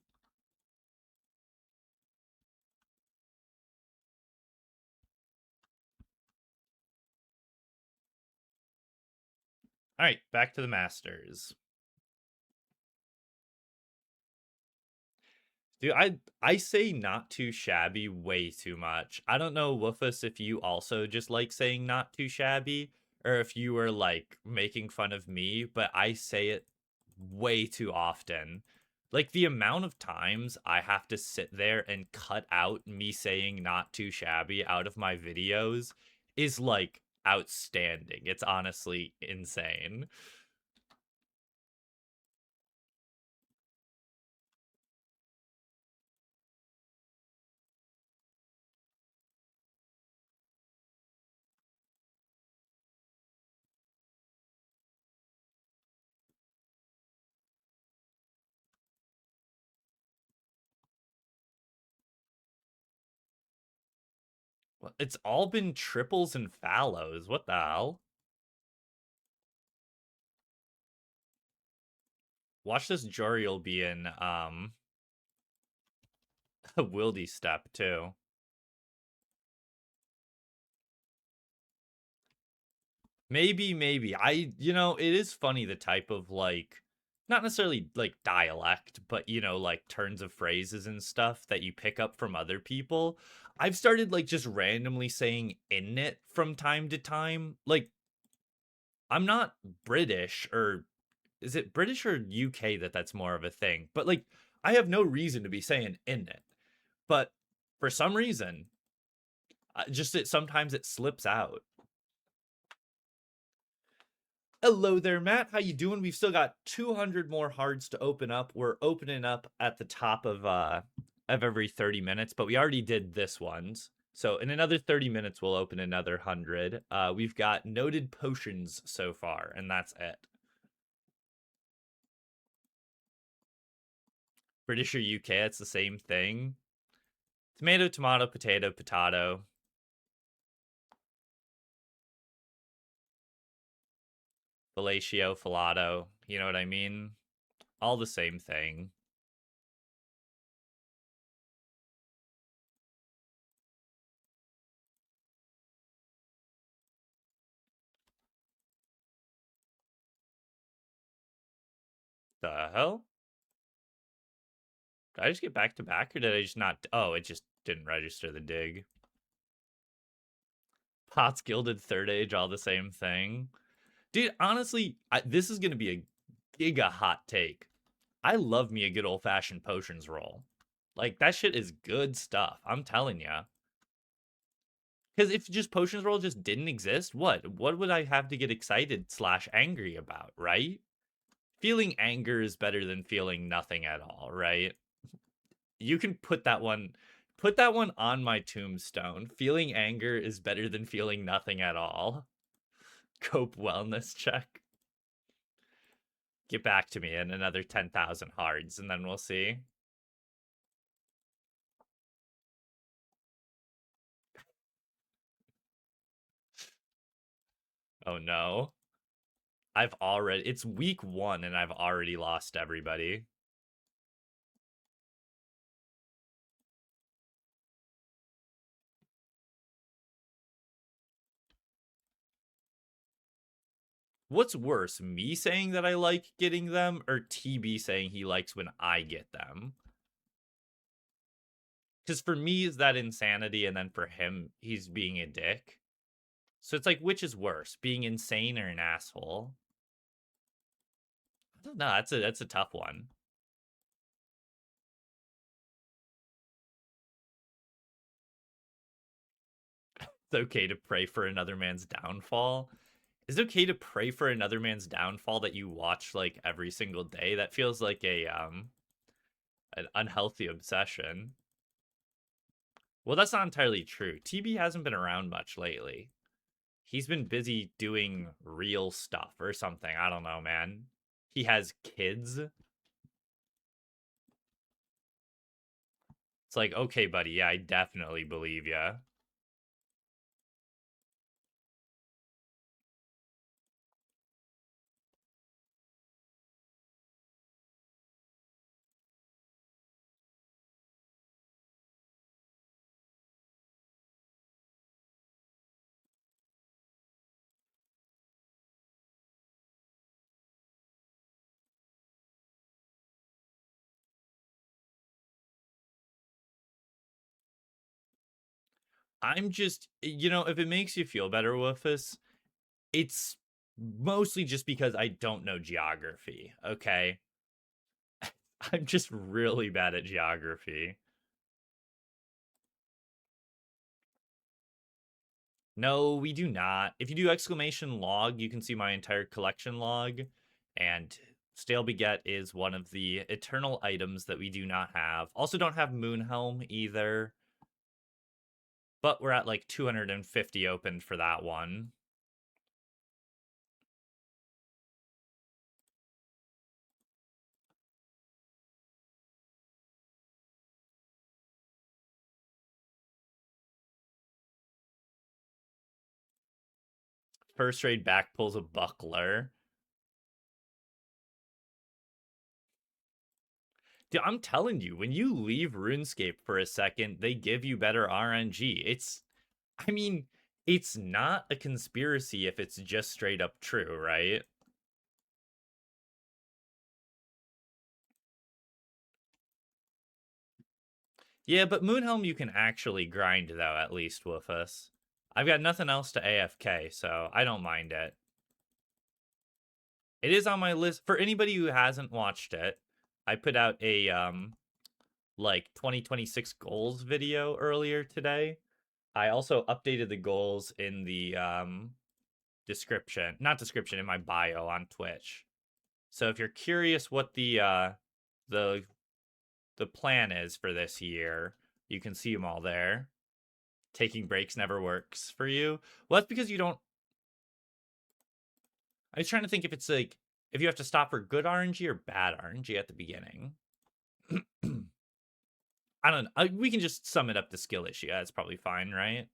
All right, back to the Masters. Dude, I say not too shabby way too much. I don't know, Woofus, if you also just like saying not too shabby, or if you were like making fun of me, but I say it way too often. Like the amount of times I have to sit there and cut out me saying not too shabby out of my videos is like outstanding. It's honestly insane. It's all been triples and fallows. What the hell? Watch this Joriel be in a Wildy step too. Maybe. It is funny the type of like not necessarily like dialect, but like turns of phrases and stuff that you pick up from other people. I've started like just randomly saying in it from time to time. Like I'm not British, or is it British or UK that's more of a thing? But like I have no reason to be saying in it. But for some reason, sometimes it slips out. Hello there, Matt. How you doing? We've still got 200 more hards to open up. We're opening up at the top of every 30 minutes, but we already did this one's. So in another 30 minutes, we'll open another 100. We've got noted potions so far, and that's it. British or UK, it's the same thing. Tomato, tomato, potato, potato. Fellatio, filato. You know what I mean? All the same thing. The hell? Did I just get back to back, or did I just not? Oh, it just didn't register the dig. Pots Gilded Third Age, all the same thing. Dude, honestly, this is going to be a giga hot take. I love me a good old fashioned potions roll. Like, that shit is good stuff. I'm telling ya. Because if just potions roll just didn't exist, what would I have to get excited slash angry about, right? Feeling anger is better than feeling nothing at all, right? You can put that one on my tombstone. Feeling anger is better than feeling nothing at all. Cope wellness check. Get back to me in another 10,000 hards, and then we'll see. Oh no. It's week 1 and I've already lost everybody. What's worse, me saying that I like getting them, or TB saying he likes when I get them? Because for me, is that insanity, and then for him, he's being a dick. So it's like, which is worse, being insane or an asshole? I don't know. That's a tough one. It's okay to pray for another man's downfall. Is it okay to pray for another man's downfall that you watch like every single day? That feels like a an unhealthy obsession. Well, that's not entirely true. TB hasn't been around much lately. He's been busy doing real stuff or something. I don't know, man. He has kids. It's like, okay, buddy, yeah, I definitely believe ya. I'm just, if it makes you feel better, Woofus, it's mostly just because I don't know geography, okay? I'm just really bad at geography. No, we do not. If you do exclamation log, you can see my entire collection log. And Stale Beget is one of the eternal items that we do not have. Also, don't have Moonhelm either. But we're at like 250 opened for that one. First raid back pulls a buckler. Dude, I'm telling you, when you leave RuneScape for a second, they give you better RNG. I mean, it's not a conspiracy if it's just straight up true, right? Yeah, but Moonhelm you can actually grind, though, at least, Woofus. I've got nothing else to AFK, so I don't mind it. It is on my list. For anybody who hasn't watched it, I put out a, like, 2026 goals video earlier today. I also updated the goals in the, description. Not description, in my bio on Twitch. So if you're curious what the the plan is for this year, you can see them all there. Taking breaks never works for you. Well, that's because you don't. I was trying to think if it's like if you have to stop for good RNG or bad RNG at the beginning. I don't know. We can just sum it up to skill issue. That's probably fine, right?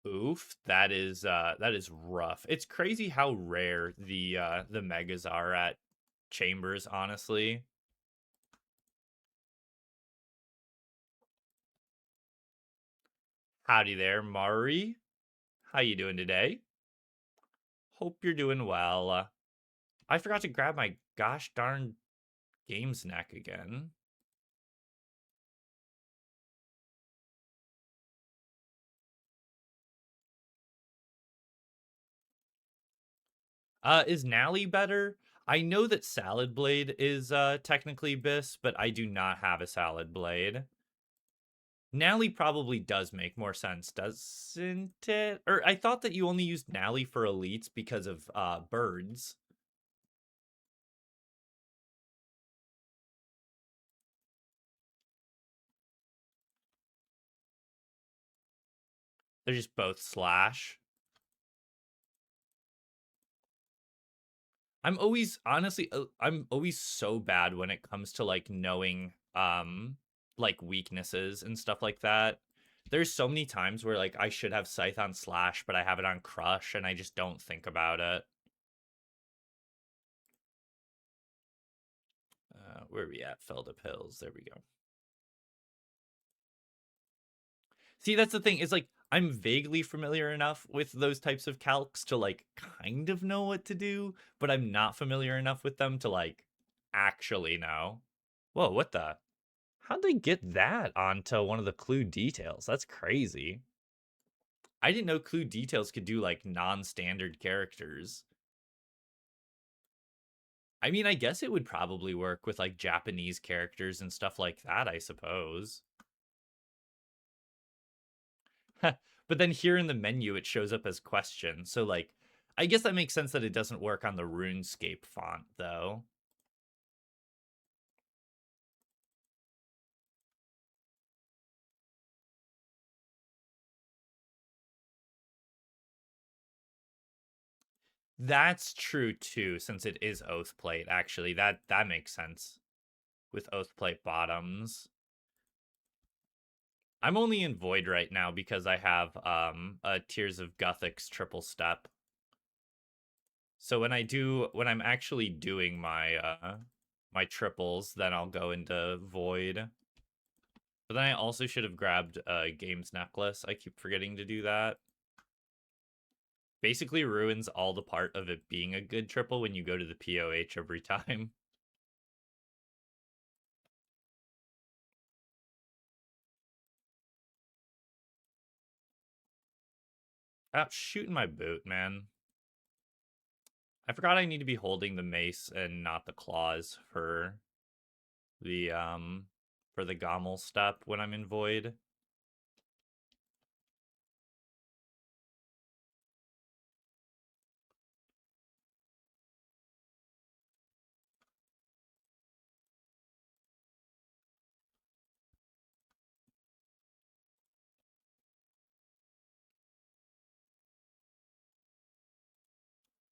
Oof, that is rough. It's crazy how rare the megas are at Chambers, honestly. Howdy there, Mari. How you doing today? Hope you're doing well. I forgot to grab my gosh darn games neck again. Is Nally better? I know that Salad Blade is technically Bis, but I do not have a Salad Blade. Nally probably does make more sense, doesn't it? Or I thought that you only used Nally for elites because of birds. They're just both slash. I'm always honestly I'm always so bad when it comes to like knowing like weaknesses and stuff like that. There's so many times where like I should have Scythe on slash, but I have it on crush and I just don't think about it. Where are we at? Feldup Hills. There we go. See, that's the thing. Is like I'm vaguely familiar enough with those types of calcs to like kind of know what to do, but I'm not familiar enough with them to like actually know. Whoa, what the? How'd they get that onto one of the clue details? That's crazy. I didn't know clue details could do like non-standard characters. I mean, I guess it would probably work with like Japanese characters and stuff like that, I suppose. But then here in the menu, it shows up as question. So like, I guess that makes sense that it doesn't work on the RuneScape font though. That's true too, since it is Oathplate. Actually, that makes sense with Oathplate bottoms. I'm only in Void right now because I have a Tears of Guthix triple step. So when I'm actually doing my my triples, then I'll go into Void. But then I also should have grabbed a Games Necklace. I keep forgetting to do that. Basically ruins all the part of it being a good triple when you go to the POH every time. Ah, shooting my boot, man. I forgot I need to be holding the mace and not the claws the for the Gommel step when I'm in Void.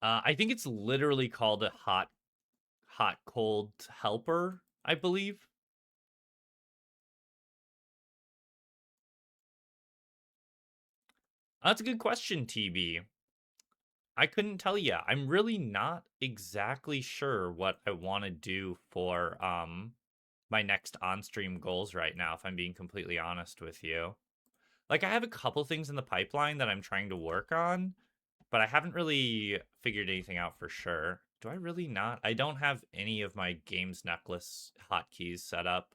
I think it's literally called a hot cold helper, I believe. That's a good question, TB. I couldn't tell you. I'm really not exactly sure what I want to do for my next on-stream goals right now, if I'm being completely honest with you. Like, I have a couple things in the pipeline that I'm trying to work on, but I haven't really figured anything out for sure. Do I really not? I don't have any of my games necklace hotkeys set up,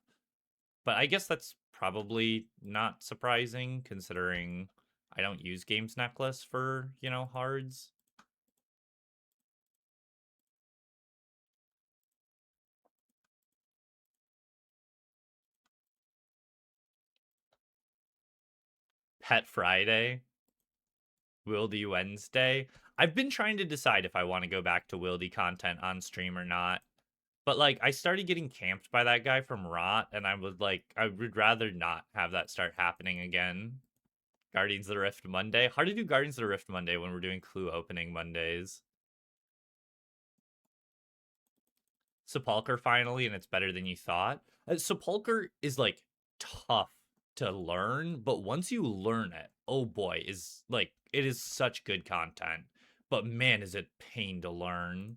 but I guess that's probably not surprising considering I don't use games necklace for, hards. Pet Friday, Wildy Wednesday. I've been trying to decide if I want to go back to Wildy content on stream or not. But like I started getting camped by that guy from Rot, and I would rather not have that start happening again. Guardians of the Rift Monday. Hard to do Guardians of the Rift Monday when we're doing clue opening Mondays. Sepulcher finally, and it's better than you thought. Sepulcher is like tough to learn, but once you learn it, oh boy, is like it is such good content. But man, is it pain to learn.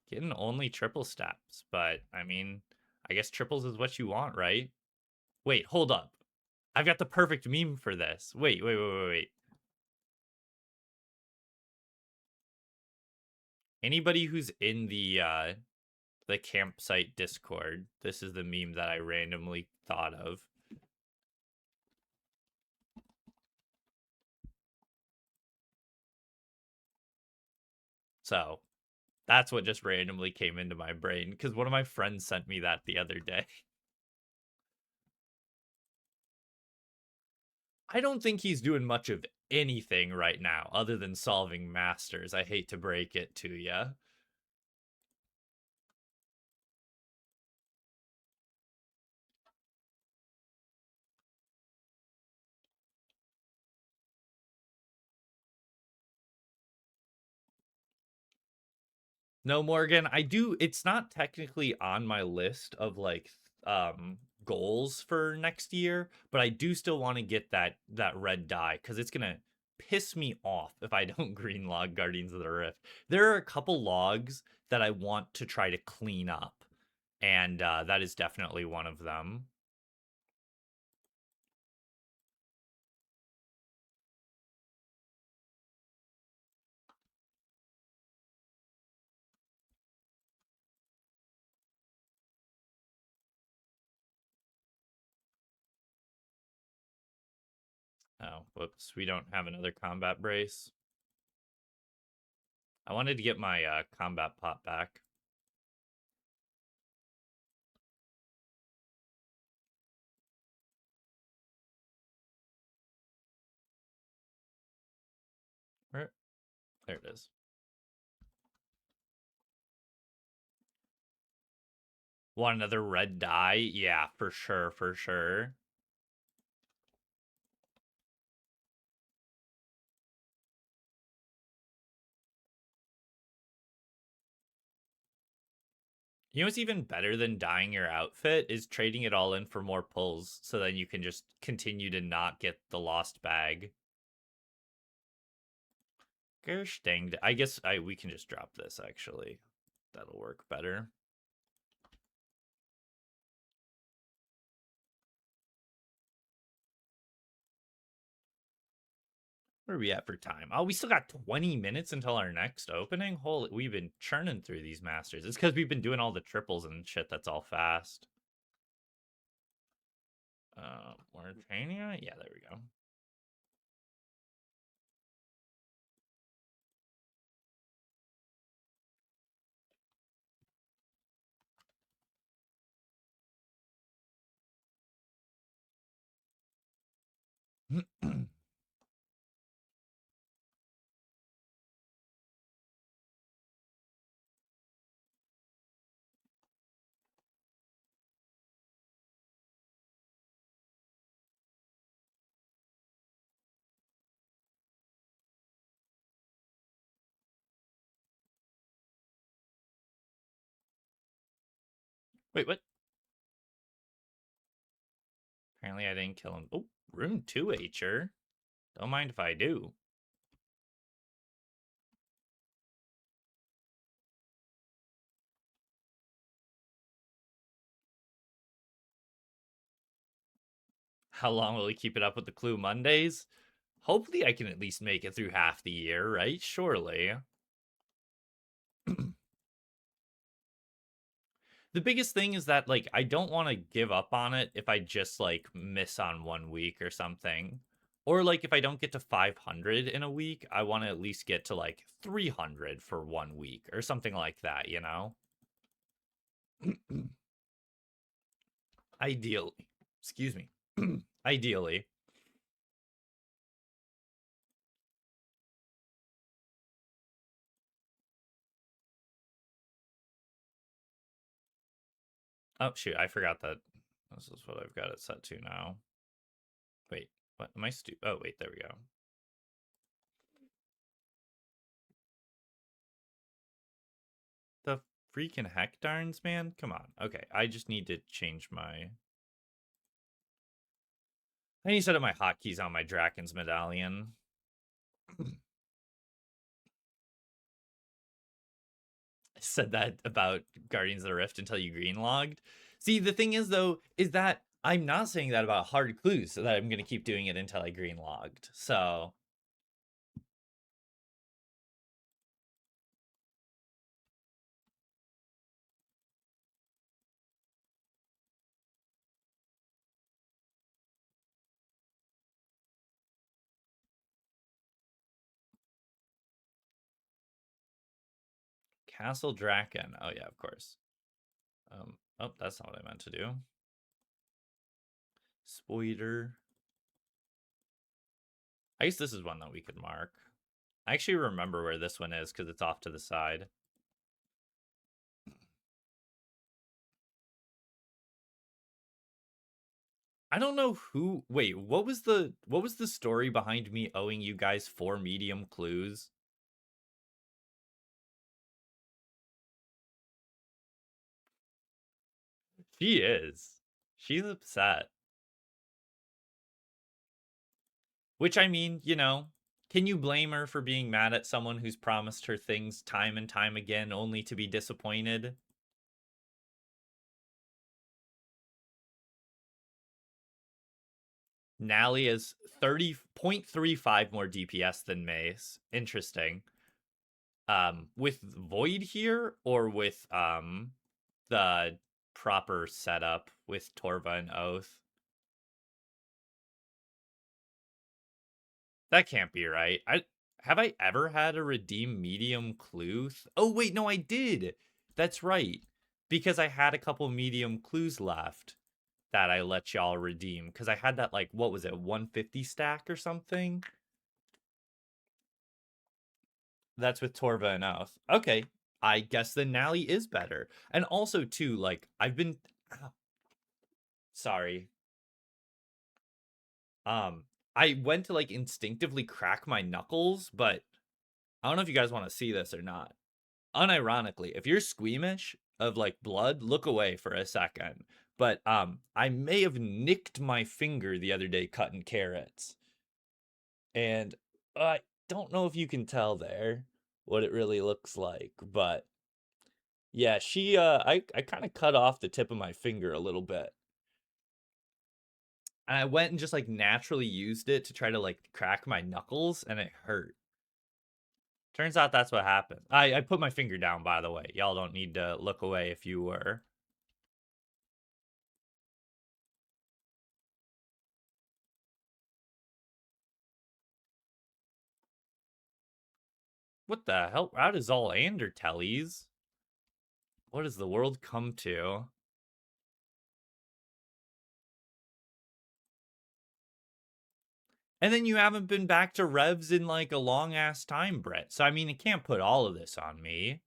Getting only triple steps, but I mean, I guess triples is what you want, right? Wait, hold up. I've got the perfect meme for this. Wait. Anybody who's in the campsite Discord, this is the meme that I randomly thought of. So, that's what just randomly came into my brain because one of my friends sent me that the other day. I don't think he's doing much of anything right now other than solving masters. I hate to break it to you. No, Morgan, I do. It's not technically on my list of like goals for next year, but I do still want to get that red dye because it's gonna piss me off if I don't green log Guardians of the Rift. There are a couple logs that I want to try to clean up, and that is definitely one of them. Oh, whoops, we don't have another combat brace. I wanted to get my combat pot back. Where? There it is. Want another red dye? Yeah, for sure, for sure. You know what's even better than dyeing your outfit is trading it all in for more pulls so then you can just continue to not get the lost bag. Gosh dang. I guess we can just drop this actually. That'll work better. Where are we at for time? Oh, we still got 20 minutes until our next opening? Holy, we've been churning through these masters. It's because we've been doing all the triples and shit that's all fast. Mauritania? Yeah, there we go. Wait, what? Apparently I didn't kill him. Oh, Rune 2H'er. Don't mind if I do. How long will he keep it up with the Clue Mondays? Hopefully I can at least make it through half the year, right? Surely. The biggest thing is that, like, I don't want to give up on it if I just, like, miss on 1 week or something. Or, like, if I don't get to 500 in a week, I want to at least get to, like, 300 for 1 week or something like that, you know? Ideally. Excuse me. Ideally. Oh, shoot. I forgot that this is what I've got it set to now. Wait. What? Am I stupid? Oh, wait. There we go. The freaking heckdarns, man? Come on. Okay. I just need to change my... I need to set up my hotkeys on my Draken's medallion. I said that about Guardians of the Rift until you greenlogged. See, the thing is, though, is that I'm not saying that about hard clues, so that I'm going to keep doing it until I greenlogged. So... Castle Draken. Oh, yeah, of course. Oh, that's not what I meant to do. Spoiler. I guess this is one that we could mark. I actually remember where this one is because it's off to the side. I don't know who... Wait, what was the story behind me owing you guys 4 medium clues? She is. She's upset. Which, I mean, you know, can you blame her for being mad at someone who's promised her things time and time again only to be disappointed? Nally is 30.35 more DPS than Mace. Interesting. With Void here or with the proper setup with Torva and Oath? That can't be right. Have I ever had a redeem medium clue? Oh wait, no, I did. That's right. Because I had a couple medium clues left that I let y'all redeem. Because I had that, like, what was it, 150 stack or something? That's with Torva and Oath. Okay. I guess the Nally is better. And also, too, like, I've been... Sorry. I went to, like, instinctively crack my knuckles, but I don't know if you guys want to see this or not. Unironically, if you're squeamish of, like, blood, look away for a second. But I may have nicked my finger the other day cutting carrots. And I don't know if you can tell there what it really looks like, but yeah, I kind of cut off the tip of my finger a little bit. And I went and just, like, naturally used it to try to, like, crack my knuckles, and it hurt. Turns out that's what happened. I put my finger down, by the way. Y'all don't need to look away if you were. What the hell? How does all Andertellies? What does the world come to? And then you haven't been back to revs in, like, a long ass time, Brett. So I mean, it can't put all of this on me.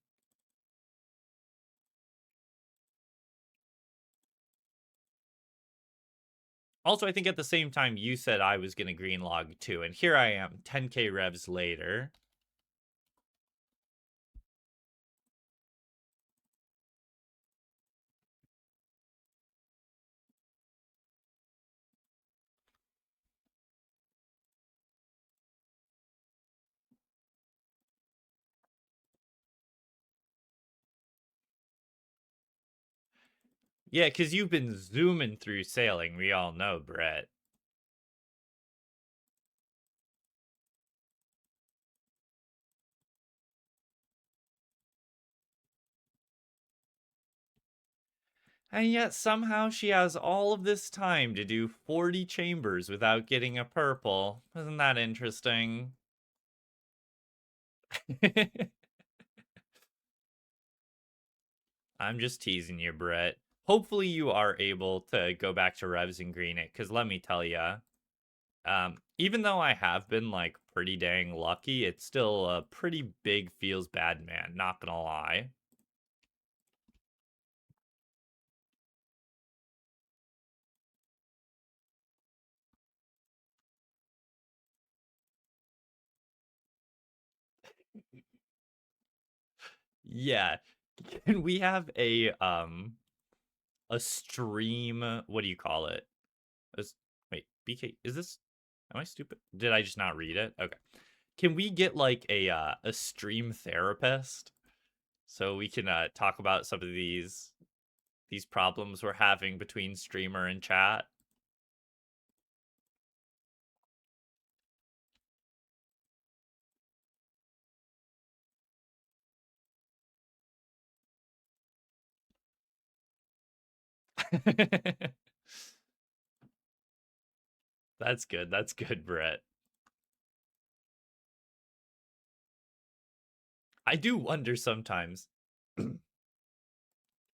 Also, I think at the same time you said I was gonna green log too, and here I am, 10k revs later. Yeah, because you've been zooming through sailing. We all know, Brett. And yet somehow she has all of this time to do 40 chambers without getting a purple. Isn't that interesting? I'm just teasing you, Brett. Hopefully you are able to go back to Revs and green it, because let me tell you, even though I have been like pretty dang lucky, it's still a pretty big feels bad man, not gonna lie. Yeah. Can we have a stream, what do you call it? Wait, BK, is this, am I stupid? Did I just not read it? Okay. Can we get like a stream therapist so we can talk about some of these problems we're having between streamer and chat? That's good. That's good, Brett. I do wonder sometimes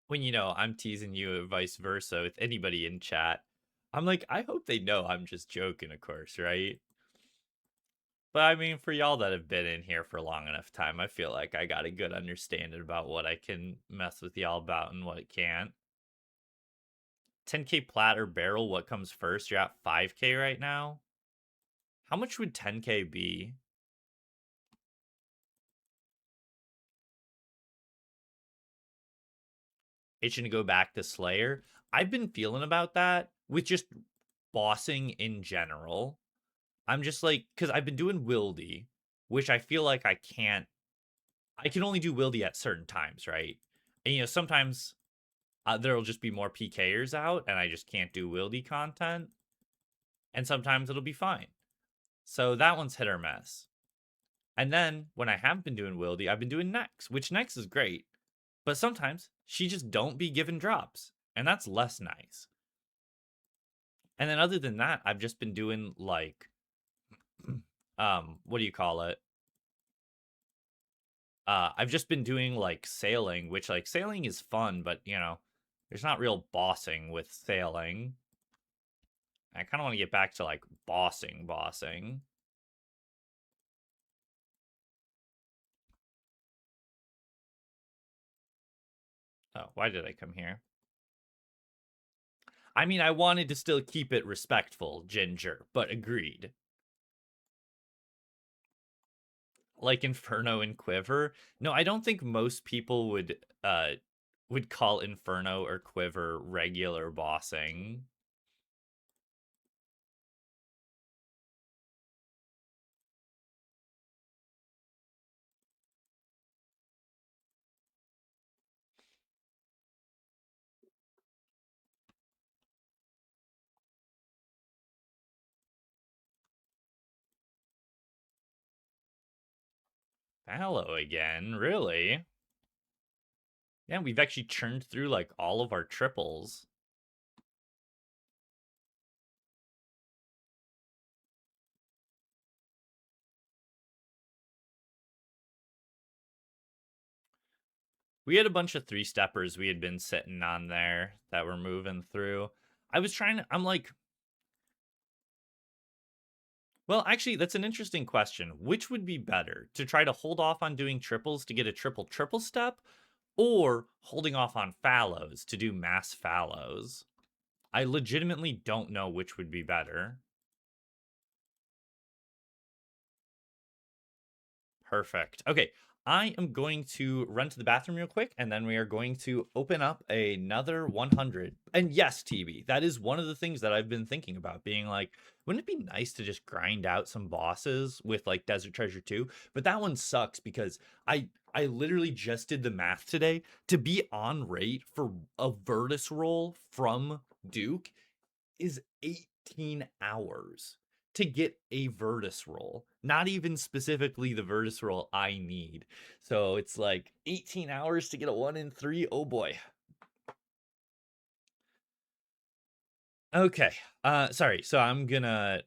when I'm teasing you or vice versa with anybody in chat. I'm like, I hope they know I'm just joking, of course, right? But I mean, for y'all that have been in here for long enough time, I feel like I got a good understanding about what I can mess with y'all about and what it can't. 10k plat or barrel, what comes first? You're at 5k right now. How much would 10k be? Itching to go back to Slayer. I've been feeling about that with just bossing in general. I'm just like, because I've been doing Wildy, which I feel like I can only do Wildy at certain times, right? And sometimes there'll just be more PKers out and I just can't do Wildy content. And sometimes it'll be fine. So that one's hit or miss. And then when I have been doing Wildy, I've been doing Nex, which Nex is great. But sometimes she just don't be giving drops. And that's less nice. And then other than that, I've just been doing like what do you call it? I've just been doing like sailing, which like sailing is fun, but there's not real bossing with sailing. I kind of want to get back to like bossing. Oh, why did I come here? I mean, I wanted to still keep it respectful, Ginger, but agreed. Like Inferno and Quiver. No, I don't think most people would call Inferno or Quiver regular bossing. Hello again, really? Yeah, we've actually churned through like all of our triples. We had a bunch of three steppers we had been sitting on there that were moving through. I'm like, well, actually, that's an interesting question. Which would be better? To try to hold off on doing triples to get a triple step, or holding off on fallows to do mass fallows? I legitimately don't know which would be better. Perfect. Okay, I am going to run to the bathroom real quick, and then we are going to open up another 100. And yes, TB, that is one of the things that I've been thinking about, being like, wouldn't it be nice to just grind out some bosses with like Desert Treasure 2? But that one sucks because I literally just did the math today. To be on rate for a Virtus roll from Duke is 18 hours to get a Virtus roll. Not even specifically the Virtus roll I need. So it's like 18 hours to get a 1 in 3. Oh boy. Okay. Sorry. So I'm gonna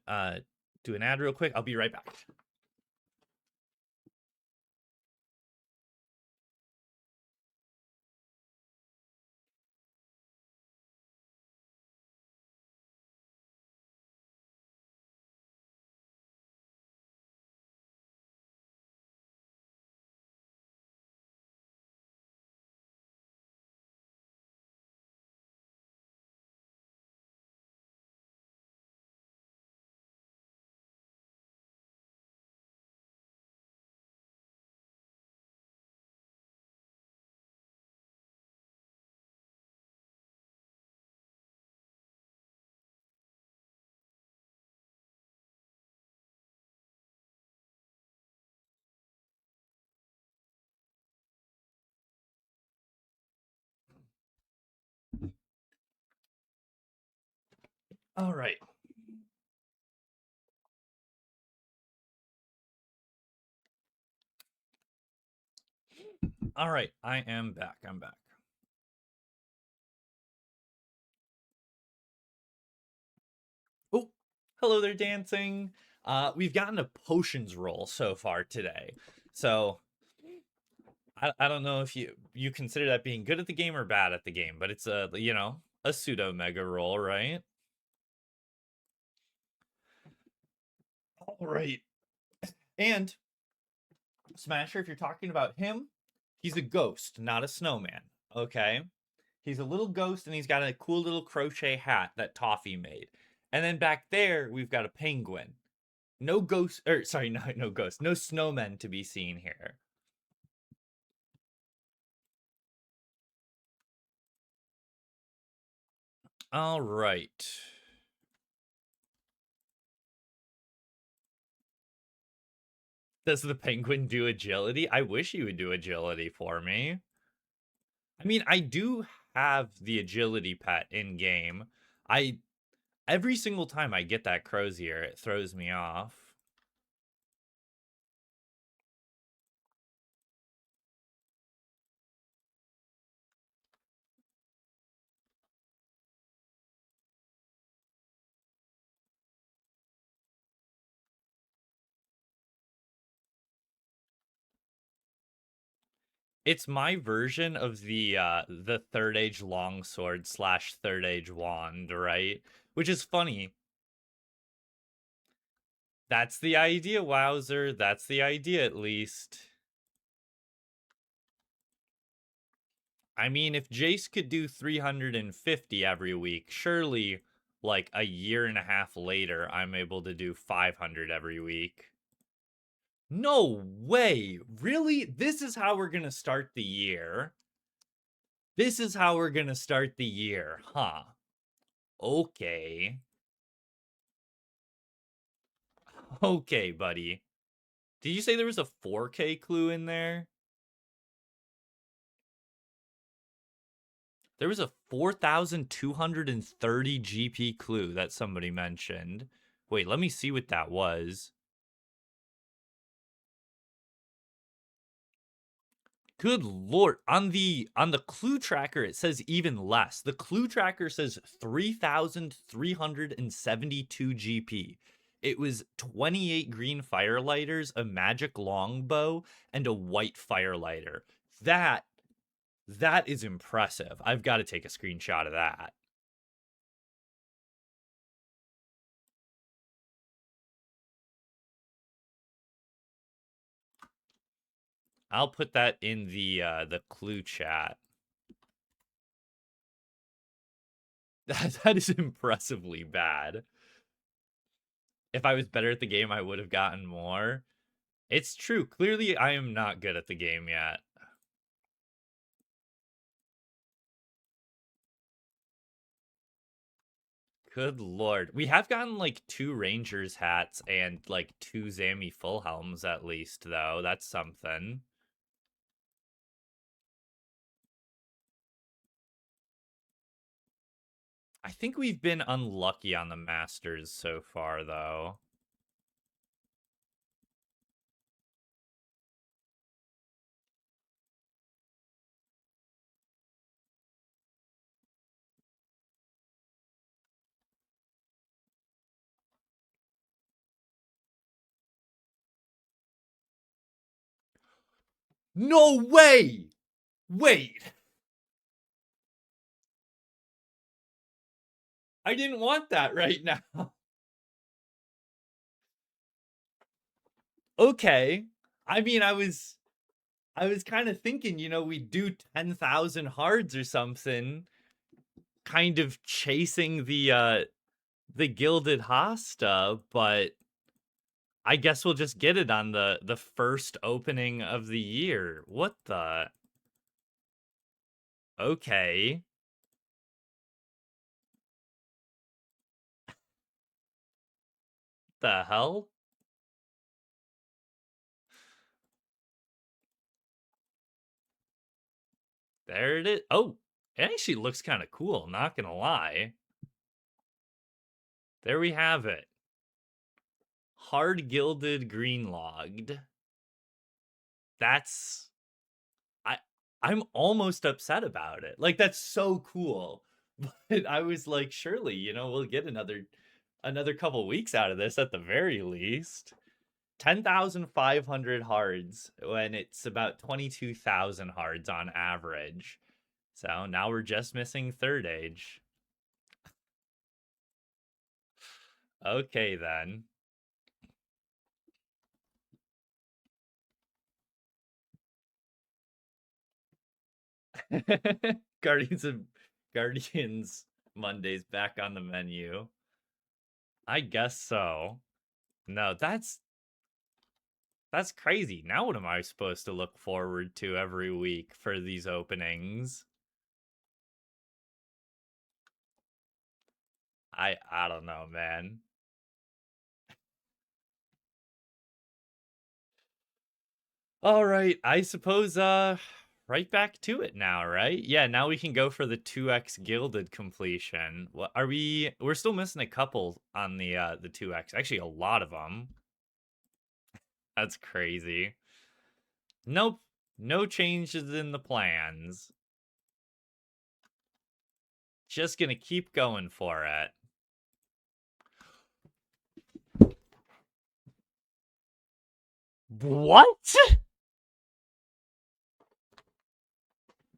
do an ad real quick. I'll be right back. All right. All right. I am back. I'm back. Oh, hello there, dancing. We've gotten a potions roll so far today. So I don't know if you consider that being good at the game or bad at the game, but it's a pseudo mega roll, right? All right. And Smasher, if you're talking about him, he's a ghost, not a snowman. Okay. He's a little ghost and he's got a cool little crochet hat that Toffee made. And then back there, we've got a penguin. No ghost, or sorry, no ghost, no snowmen to be seen here. All right. Does the penguin do agility? I wish he would do agility for me. I mean, I do have the agility pet in game. I every single time I get that Crozier, it throws me off. It's my version of the third age longsword slash third age wand, right? Which is funny. That's the idea, Wowzer. That's the idea, at least. I mean, if Jace could do 350 every week, surely, like, a year and a half later, I'm able to do 500 every week. No way! Really? This is how we're gonna start the year? This is how we're gonna start the year, huh? Okay. Okay, buddy. Did you say there was a 4K clue in there? There was a 4,230 GP clue that somebody mentioned. Wait, let me see what that was. Good lord. On the clue tracker it says even less. The clue tracker says 3,372 GP. It was 28 green firelighters, a magic longbow, and a white firelighter. That is impressive. I've got to take a screenshot of that. I'll put that in the clue chat. That is impressively bad. If I was better at the game, I would have gotten more. It's true. Clearly, I am not good at the game yet. Good lord. We have gotten like 2 Rangers hats and like 2 Zammy full helms at least, though. That's something. I think we've been unlucky on the Masters so far, though. No way! Wait! I didn't want that right now. Okay. I mean, I was kind of thinking, we'd do 10,000 hards or something, kind of chasing the Gilded Hosta, but I guess we'll just get it on the first opening of the year. What the? Okay. The hell? There it is. Oh, it actually looks kind of cool, not gonna lie. There we have it. Hard gilded green logged. That's I I'm almost upset about it. Like that's so cool. But I was like, surely, we'll get another couple weeks out of this at the very least. 10,500 hards when it's about 22,000 hards on average. So now we're just missing third age. Okay, then. Guardians of Guardians Monday's back on the menu. I guess so. No, that's crazy. Now what am I supposed to look forward to every week for these openings? I don't know, man. All right, I suppose right back to it now, right? Yeah, now we can go for the 2x gilded completion. What are we're still missing a couple on the 2x. Actually, a lot of them. That's crazy. Nope. No changes in the plans. Just gonna keep going for it. What?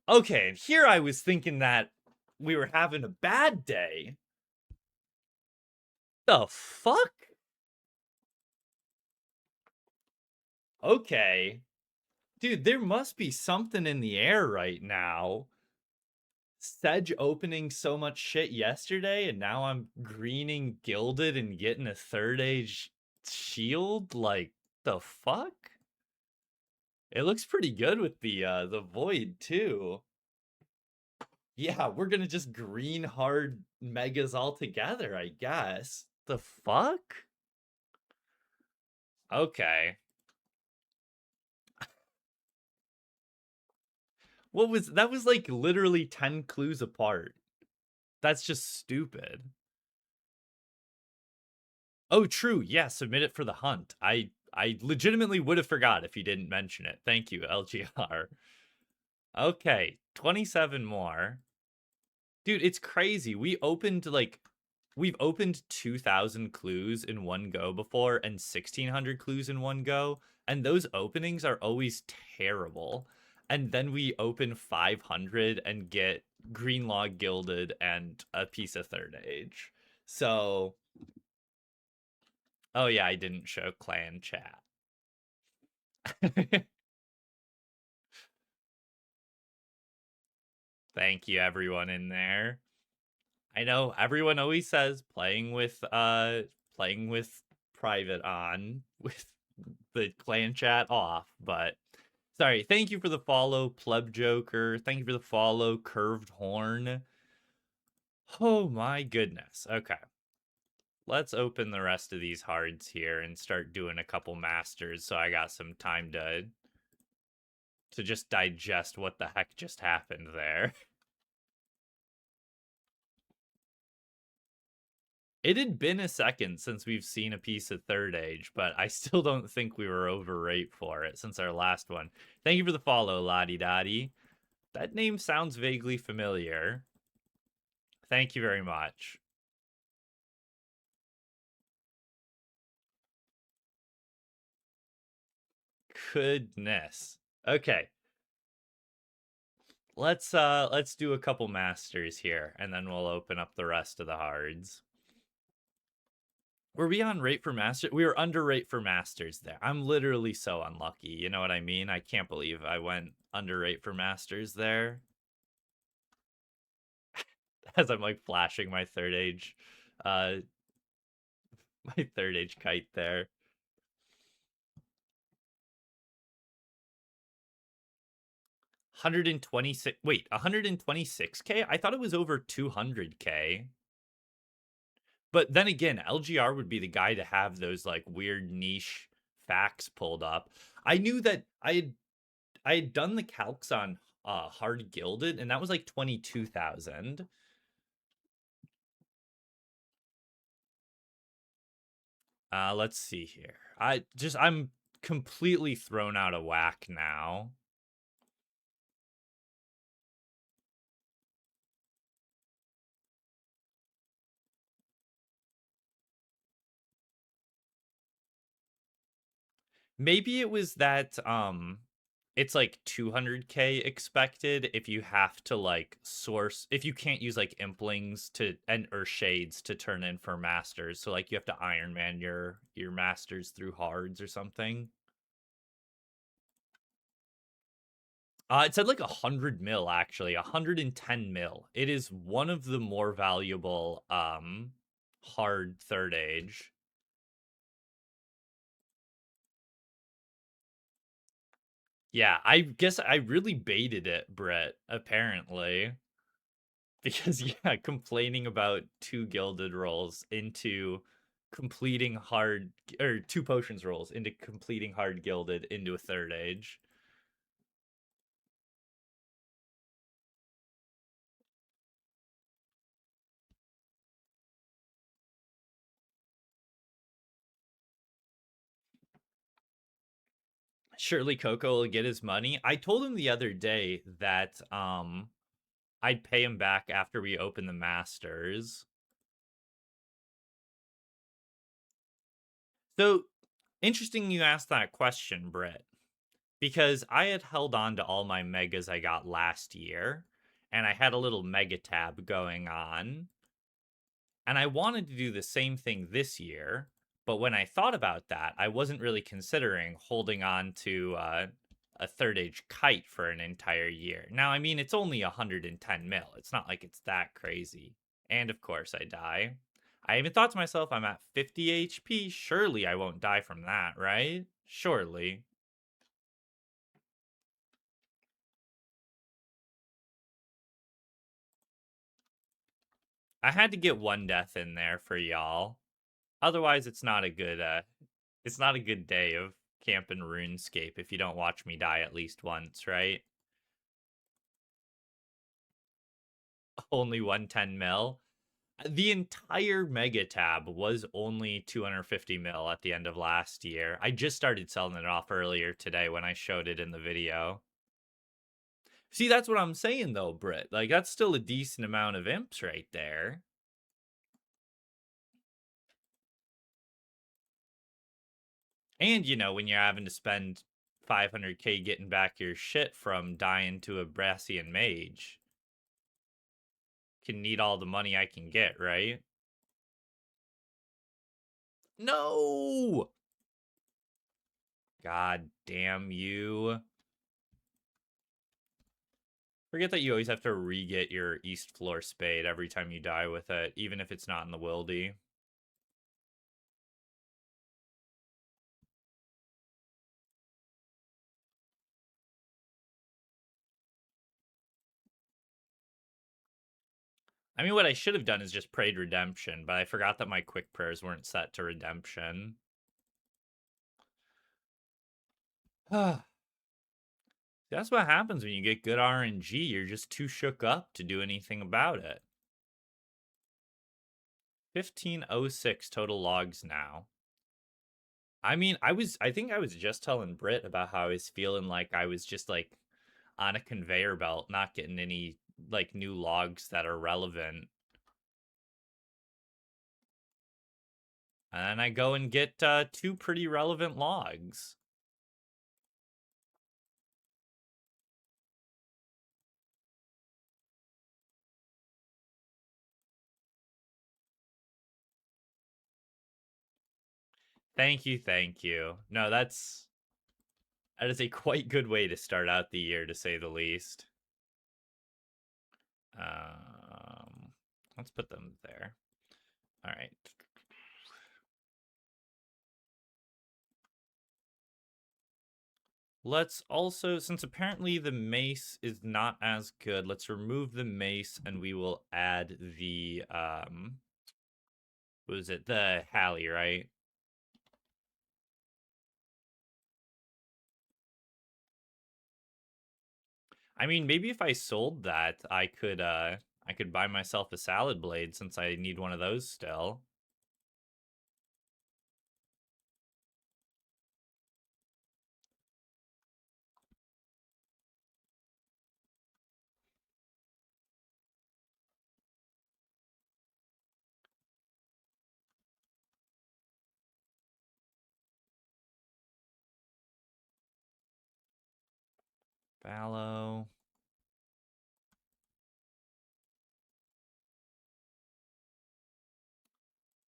Okay, and here I was thinking that we were having a bad day. The fuck? Okay. Dude, there must be something in the air right now. Sedge opening so much shit yesterday, and now I'm greening gilded and getting a third age shield? Like, the fuck? It looks pretty good with the void too. Yeah, we're gonna just green hard megas all together, I guess. The fuck? Okay. That was like literally 10 clues apart. That's just stupid. Oh, true. Yeah, submit it for the hunt. I legitimately would have forgot if you didn't mention it. Thank you, LGR. Okay, 27 more. Dude, it's crazy. We've opened 2,000 clues in one go before and 1,600 clues in one go, and those openings are always terrible. And then we open 500 and get green log gilded and a piece of third age. So, oh yeah, I didn't show clan chat. Thank you everyone in there. I know everyone always says playing with private on with the clan chat off, but sorry. Thank you for the follow, Pleb Joker. Thank you for the follow, Curved Horn. Oh my goodness. Okay. Let's open the rest of these hards here and start doing a couple masters so I got some time to just digest what the heck just happened there. It had been a second since we've seen a piece of Third Age, but I still don't think we were overrate for it since our last one. Thank you for the follow, Lottie Dottie. That name sounds vaguely familiar. Thank you very much. Goodness. Okay. Let's do a couple masters here, and then we'll open up the rest of the hards. Were we on rate for master? We were under rate for masters there. I'm literally so unlucky. You know what I mean? I can't believe I went under rate for masters there. As I'm like flashing my Third Age, my Third Age kite there. 126. Wait, 126k? I thought it was over 200k. But then again, LGR would be the guy to have those like weird niche facts pulled up. I knew that I had done the calcs on hard gilded, and that was like 22,000. Let's see here. I'm completely thrown out of whack now. Maybe it was that it's like 200k expected if you have to like source, if you can't use like implings to and or shades to turn in for masters, so like you have to Iron Man your masters through hards or something. It said like 100 mil, actually 110 mil. It is one of the more valuable hard Third Age. Yeah, I guess I really baited it, Brett, apparently. Because yeah, complaining about two gilded rolls into completing hard, or two potions rolls into completing hard gilded into a Third Age. Surely Coco will get his money. I told him the other day that I'd pay him back after we open the Masters. So interesting you asked that question, Britt, because I had held on to all my megas I got last year, and I had a little mega tab going on. And I wanted to do the same thing this year, but when I thought about that, I wasn't really considering holding on to a Third Age kite for an entire year. Now, I mean, it's only 110 mil. It's not like it's that crazy. And of course, I die. I even thought to myself, I'm at 50 HP. Surely I won't die from that, right? Surely. I had to get one death in there for y'all. Otherwise, it's not a good day of camp and RuneScape if you don't watch me die at least once, right? Only 110 mil. The entire mega tab was only 250 mil at the end of last year. I just started selling it off earlier today when I showed it in the video. See, that's what I'm saying though, Britt. Like, that's still a decent amount of imps right there. And, you know, when you're having to spend 500k getting back your shit from dying to a Brassian mage, can need all the money I can get, right? No! God damn you. Forget that you always have to re-get your East Floor Spade every time you die with it, even if it's not in the Wildy. I mean, what I should have done is just prayed Redemption, but I forgot that my quick prayers weren't set to Redemption. That's what happens when you get good RNG. You're just too shook up to do anything about it. 1506 total logs now. I mean, I think I was just telling Britt about how I was feeling like I was just like on a conveyor belt, not getting any like new logs that are relevant. And then I go and get two pretty relevant logs. Thank you, thank you. No, that is a quite good way to start out the year, to say the least. Let's put them there. All right. Let's also, since apparently the mace is not as good, let's remove the mace and we will add the, what was it? The Hallie, right? I mean, maybe if I sold that, I could buy myself a salad blade since I need one of those still. Fallow.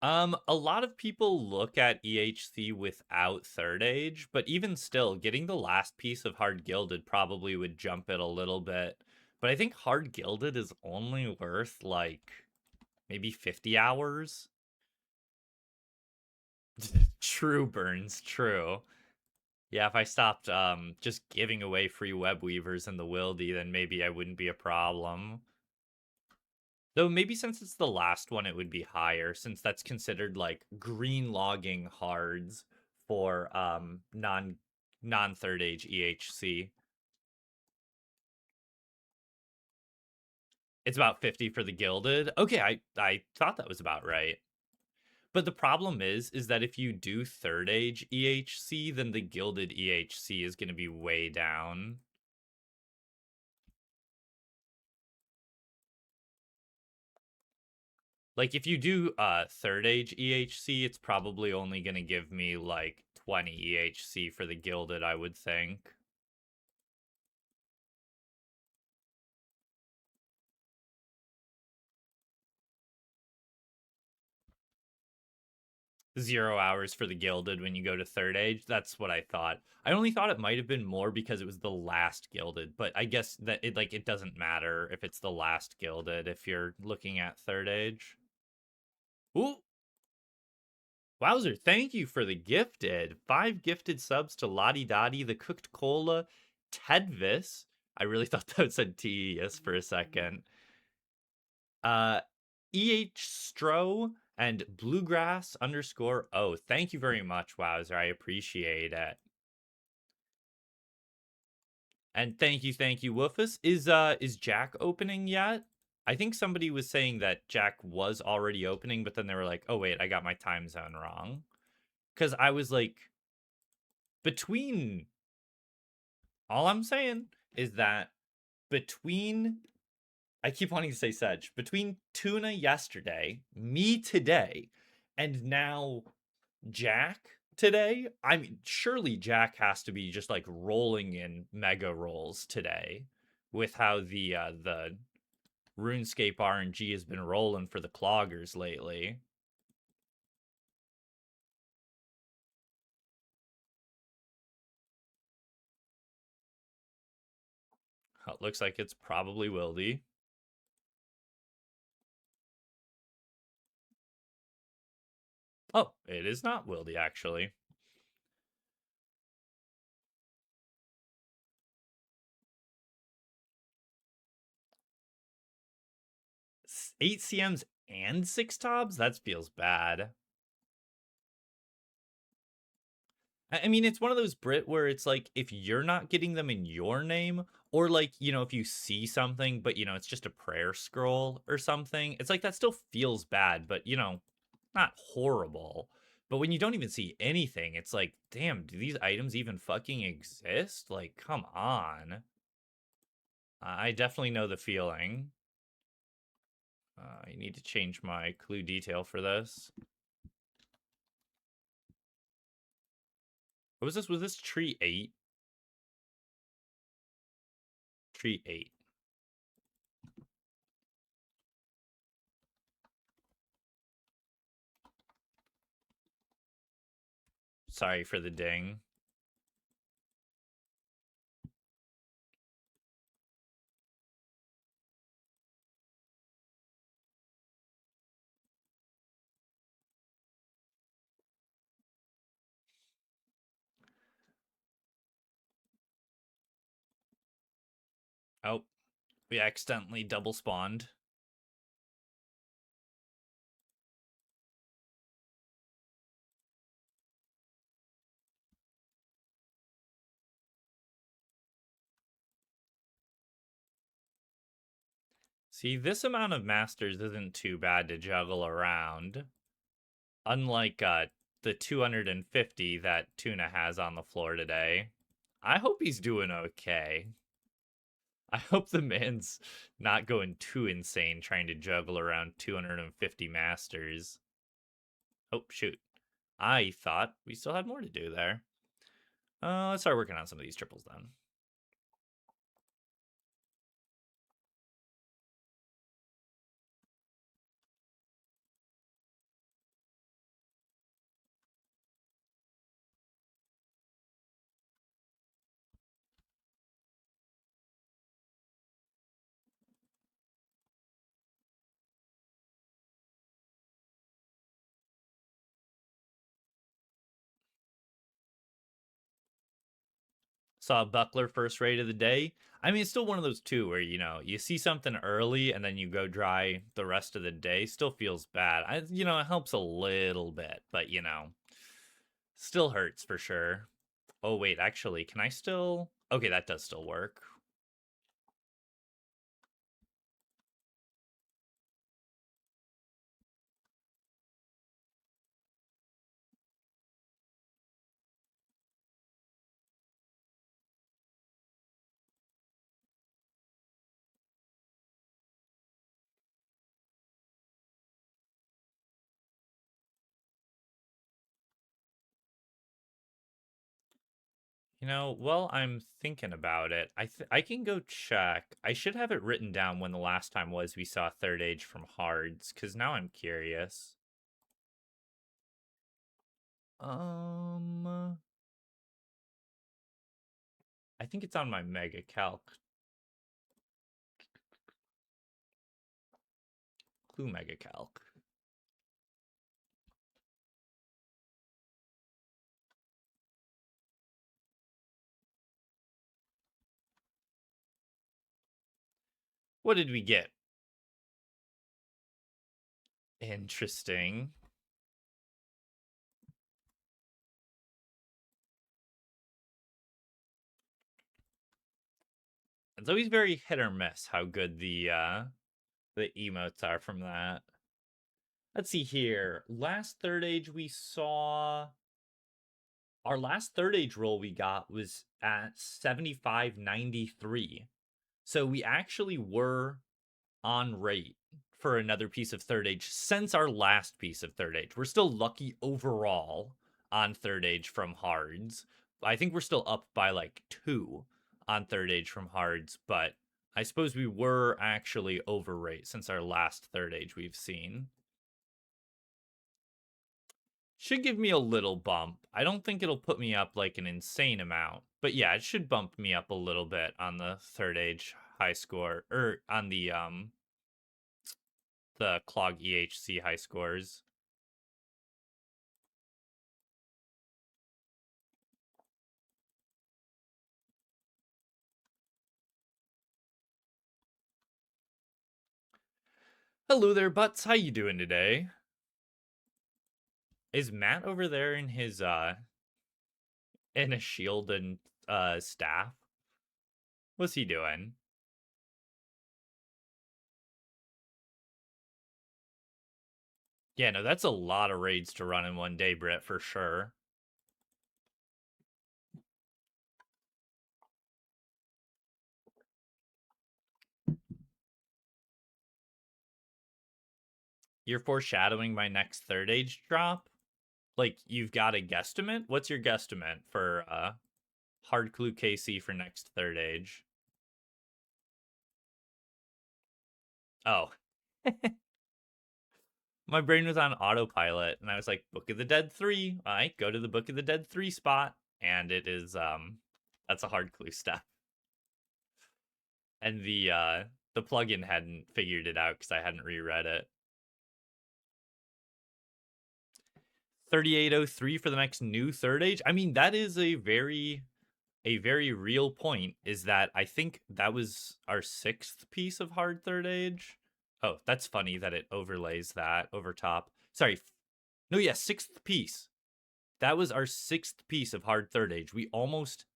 A lot of people look at EHC without Third Age, but even still, getting the last piece of Hard Gilded probably would jump it a little bit. But I think Hard Gilded is only worth like maybe 50 hours. True, Burns, true. Yeah, if I stopped just giving away free web weavers in the Wildy, then maybe I wouldn't be a problem. Though maybe since it's the last one, it would be higher, since that's considered like green logging hards for non third age EHC. It's about 50 for the gilded. Okay, I thought that was about right. But the problem is that if you do third age EHC, then the gilded EHC is going to be way down. Like if you do third age EHC, it's probably only going to give me like 20 EHC for the gilded, I would think. Zero hours for the gilded when you go to third age. That's what I thought. I only thought it might have been more because it was the last gilded, but I guess that it doesn't matter if it's the last gilded if you're looking at third age. Ooh. Wowzer, thank you for the gifted. 5 gifted subs to Lottie Dottie, the Cooked Cola, Tedvis. I really thought that said TES for a second. EH Stro and Bluegrass _ oh, thank you very much, Wowzer. I appreciate it. And thank you, Woofus. Is Jack opening yet? I think somebody was saying that Jack was already opening, but then they were like, oh wait, I got my time zone wrong. Because I was like, between all I'm saying is that between I keep wanting to say Sedge, between Tuna yesterday, me today, and now Jack today, I mean, surely Jack has to be just like rolling in mega rolls today with how the RuneScape RNG has been rolling for the cloggers lately. It looks like it's probably Wildy. Oh, it is not Wildy, actually. 8 CMs and 6 Tobs? That feels bad. I mean, it's one of those Brit where it's like if you're not getting them in your name, or like, if you see something, but it's just a prayer scroll or something, it's like that still feels bad, but not horrible. But when you don't even see anything, it's like, damn, do these items even fucking exist? Like, come on. I definitely know the feeling. I need to change my clue detail for this. What was this? Was this tree 8? Tree 8. Sorry for the ding. Oh, we accidentally double spawned. See, this amount of masters isn't too bad to juggle around. Unlike the 250 that Tuna has on the floor today. I hope he's doing okay. I hope the man's not going too insane trying to juggle around 250 masters. Oh, shoot. I thought we still had more to do there. Let's start working on some of these triples then. Saw Buckler first rate of the day. I mean, it's still one of those two where you see something early and then you go dry the rest of the day. Still feels bad. It helps a little bit, but still hurts for sure. Oh wait, actually, can I still? Okay, that does still work. Well, I'm thinking about it. I can go check. I should have it written down when the last time was we saw Third Age from Hards, because now I'm curious. I think it's on my Mega Calc. Clue Mega Calc. What did we get? Interesting. It's always very hit or miss how good the emotes are from that. Let's see here. Last Third Age we saw. Our last Third Age roll we got was at 75.93. So we actually were on rate for another piece of Third Age since our last piece of Third Age. We're still lucky overall on Third Age from Hards. I think we're still up by like 2 on Third Age from Hards, but I suppose we were actually over rate since our last Third Age we've seen. Should give me a little bump. I don't think it'll put me up like an insane amount, but yeah, it should bump me up a little bit on the Third Age high score, or on the Clog EHC high scores. Hello there, Butts. How you doing today? Is Matt over there in his in a shield and staff. What's he doing? Yeah, no, that's a lot of raids to run in one day, Britt, for sure. You're foreshadowing my next third age drop? Like, you've got a guesstimate? What's your guesstimate for Hard Clue KC for next third age? Oh. My brain was on autopilot, and I was like, Book of the Dead 3. All right, go to the Book of the Dead 3 spot. And it is, that's a Hard Clue step. And the plugin hadn't figured it out because I hadn't reread it. 3803 for the next new third age. I mean, that is a very real point, is that I think that was our 6th piece of hard third age. Oh, that's funny that it overlays that over top. Sorry. No, yeah, 6th piece. That was our 6th piece of hard third age. We almost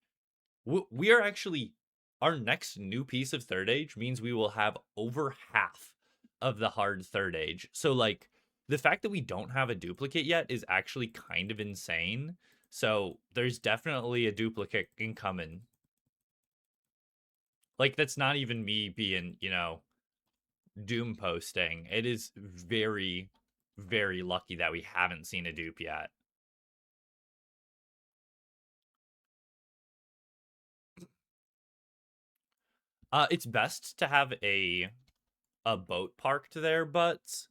we are actually, our next new piece of third age means we will have over half of the hard third age. So like the fact that we don't have a duplicate yet is actually kind of insane. So there's definitely a duplicate incoming. Like, that's not even me being, doom posting. It is very, very lucky that we haven't seen a dupe yet. It's best to have a boat parked there, but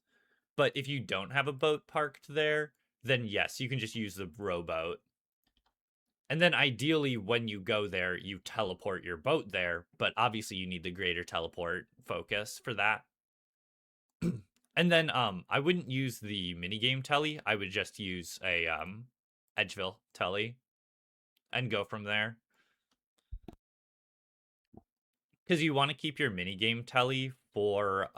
if you don't have a boat parked there, then yes, you can just use the rowboat. And then ideally, when you go there, you teleport your boat there, but obviously you need the greater teleport focus for that. And then I wouldn't use the minigame telly. I would just use a Edgeville telly and go from there. Because you want to keep your minigame telly for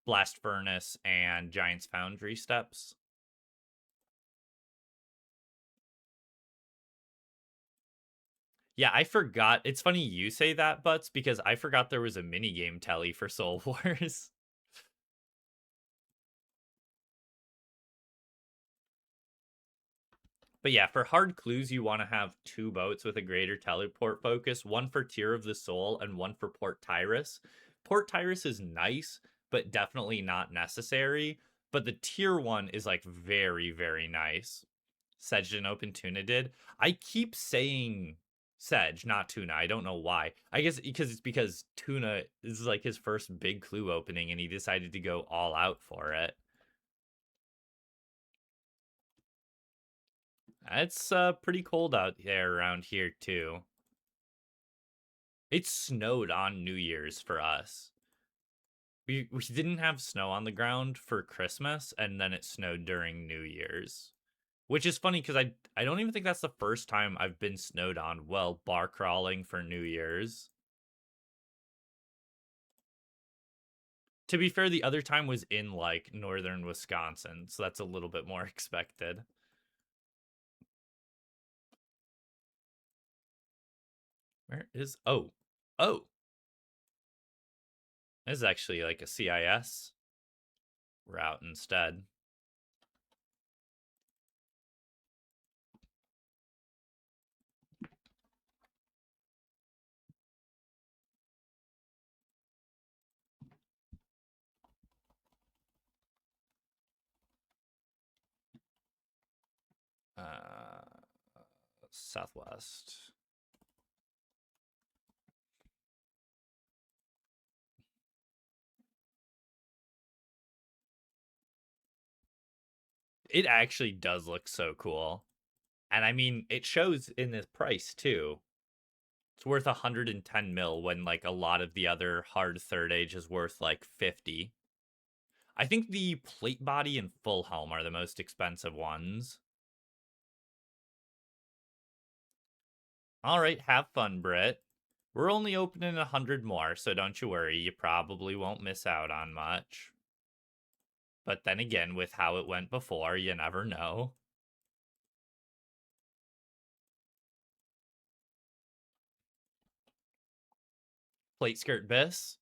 Blast Furnace and Giant's Foundry steps. Yeah, I forgot. It's funny you say that, Butts, because I forgot there was a minigame telly for Soul Wars. But yeah, for hard clues, you want to have 2 boats with a greater teleport focus, one for Tear of the Soul and one for Port Tyrus. Port Tyrus is nice, but definitely not necessary. But the tier one is like very, very nice. Sedge didn't open, Tuna did. I keep saying Sedge, not Tuna. I don't know why. I guess because Tuna is like his first big clue opening and he decided to go all out for it. It's pretty cold out there around here too. It snowed on New Year's for us. We didn't have snow on the ground for Christmas, and then it snowed during New Year's. Which is funny because I don't even think that's the first time I've been snowed on while bar crawling for New Year's. To be fair, the other time was in like northern Wisconsin, so that's a little bit more expected. Where is oh. This is actually like a CIS route instead. Southwest. It actually does look so cool. And I mean, it shows in this price too. It's worth 110 mil when like a lot of the other hard third age is worth like 50. I think the plate body and full helm are the most expensive ones. All right, have fun, Britt. We're only opening 100 more, so don't you worry. You probably won't miss out on much. But then again, with how it went before, you never know. Plate Skirt Bis.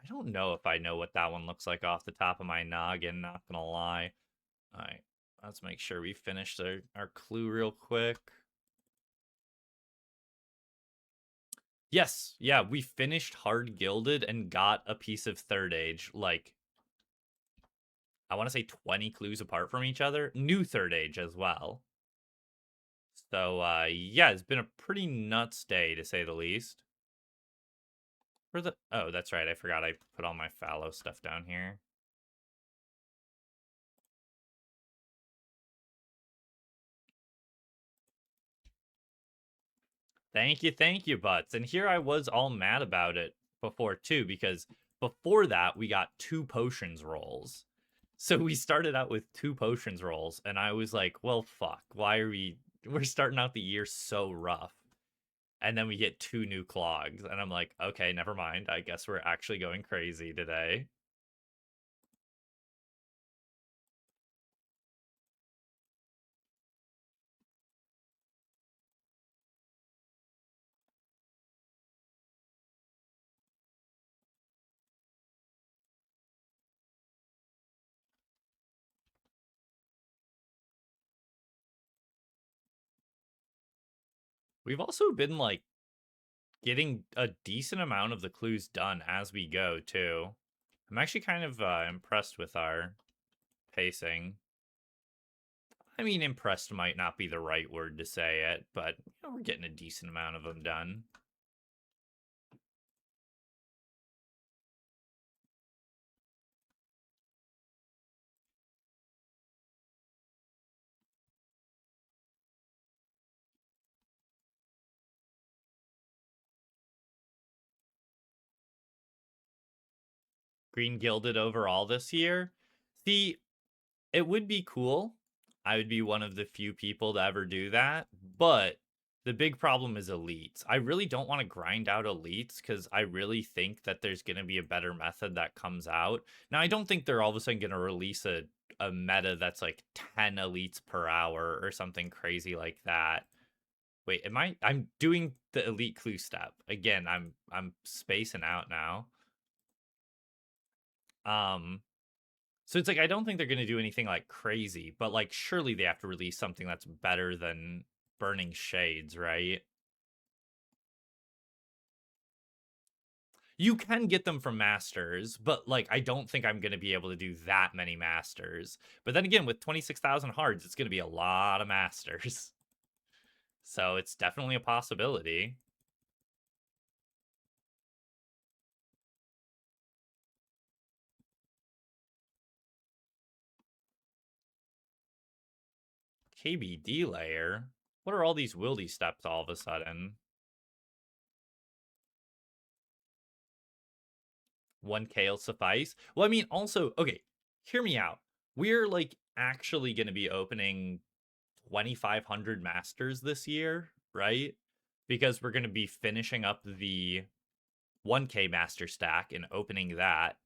I don't know if I know what that one looks like off the top of my noggin, not gonna lie. Alright, let's make sure we finish our clue real quick. Yes, yeah, we finished Hard Gilded and got a piece of Third Age, like, I want to say 20 clues apart from each other. New Third Age as well. So, yeah, it's been a pretty nuts day, to say the least. Oh, that's right, I forgot I put all my fallow stuff down here. Thank you, Butts. And here I was all mad about it before, too, because before that, we got 2 potions rolls. So we started out with 2 potions rolls, and I was like, well, fuck, why are we're starting out the year so rough. And then we get 2 new clogs, and I'm like, okay, never mind. I guess we're actually going crazy today. We've also been, like, getting a decent amount of the clues done as we go, too. I'm actually kind of impressed with our pacing. I mean, impressed might not be the right word to say it, but we're getting a decent amount of them done. Green Gilded overall this year. See, it would be cool. I would be one of the few people to ever do that, but the big problem is elites. I really don't want to grind out elites because I really think that there's going to be a better method that comes out. Now, I don't think they're all of a sudden going to release a meta that's like 10 elites per hour or something crazy like that. Wait, I'm doing the elite clue step. Again, I'm spacing out now. Um so it's like I don't think they're going to do anything like crazy, but like surely they have to release something that's better than Burning Shades, right? You can get them from masters, but like I don't think I'm going to be able to do that many masters. But then again, with 26,000 hards, it's going to be a lot of masters. So it's definitely a possibility. KBD layer? What are all these wildy steps all of a sudden? 1K will suffice. Well, I mean, also, okay, hear me out. We're like actually going to be opening 2,500 masters this year, right? Because we're going to be finishing up the 1K master stack and opening that.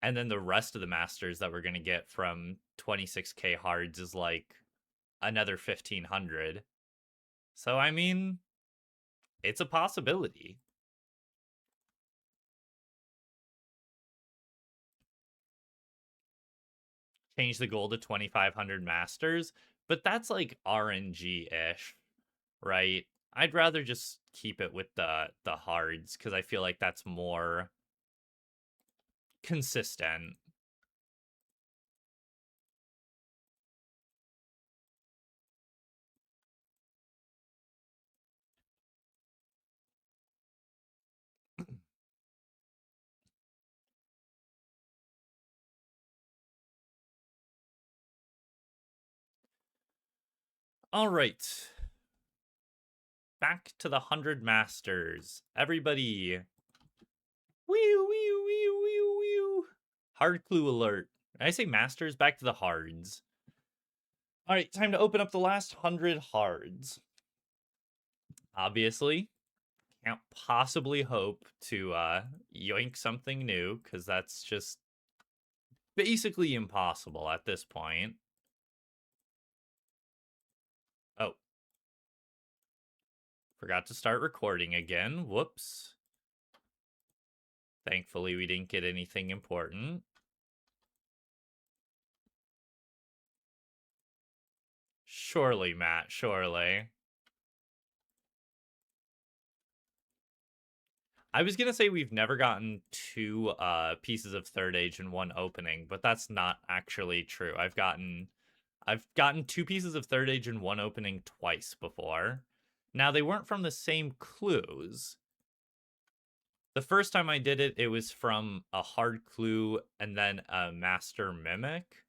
And then the rest of the masters that we're going to get from 26K hards is like another 1,500. So, I mean, it's a possibility. Change the goal to 2,500 masters, but that's like RNG ish, right? I'd rather just keep it with the hards because I feel like that's more consistent. All right. Back to the 100 masters. Everybody. Wee wee wee wee wee. Hard clue alert. I say masters, back to the hards. All right, time to open up the last 100 hards. Obviously, can't possibly hope to yoink something new because that's just basically impossible at this point. Oh, forgot to start recording again. Whoops. Thankfully, we didn't get anything important. Surely, Matt, surely. I was gonna say we've never gotten two pieces of third age in one opening, but that's not actually true. I've gotten two pieces of third age in one opening twice before. Now they weren't from the same clues. The first time I did it, it was from a hard clue and then a master mimic.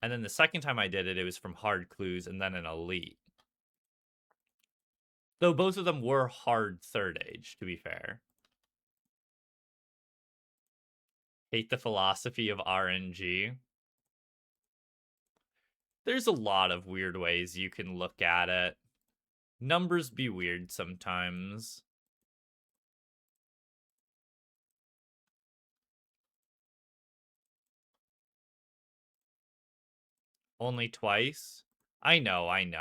And then the second time I did it, it was from hard clues and then an elite. Though both of them were hard third age, to be fair. Hate the philosophy of RNG. There's a lot of weird ways you can look at it. Numbers be weird sometimes. Only twice? I know. I'm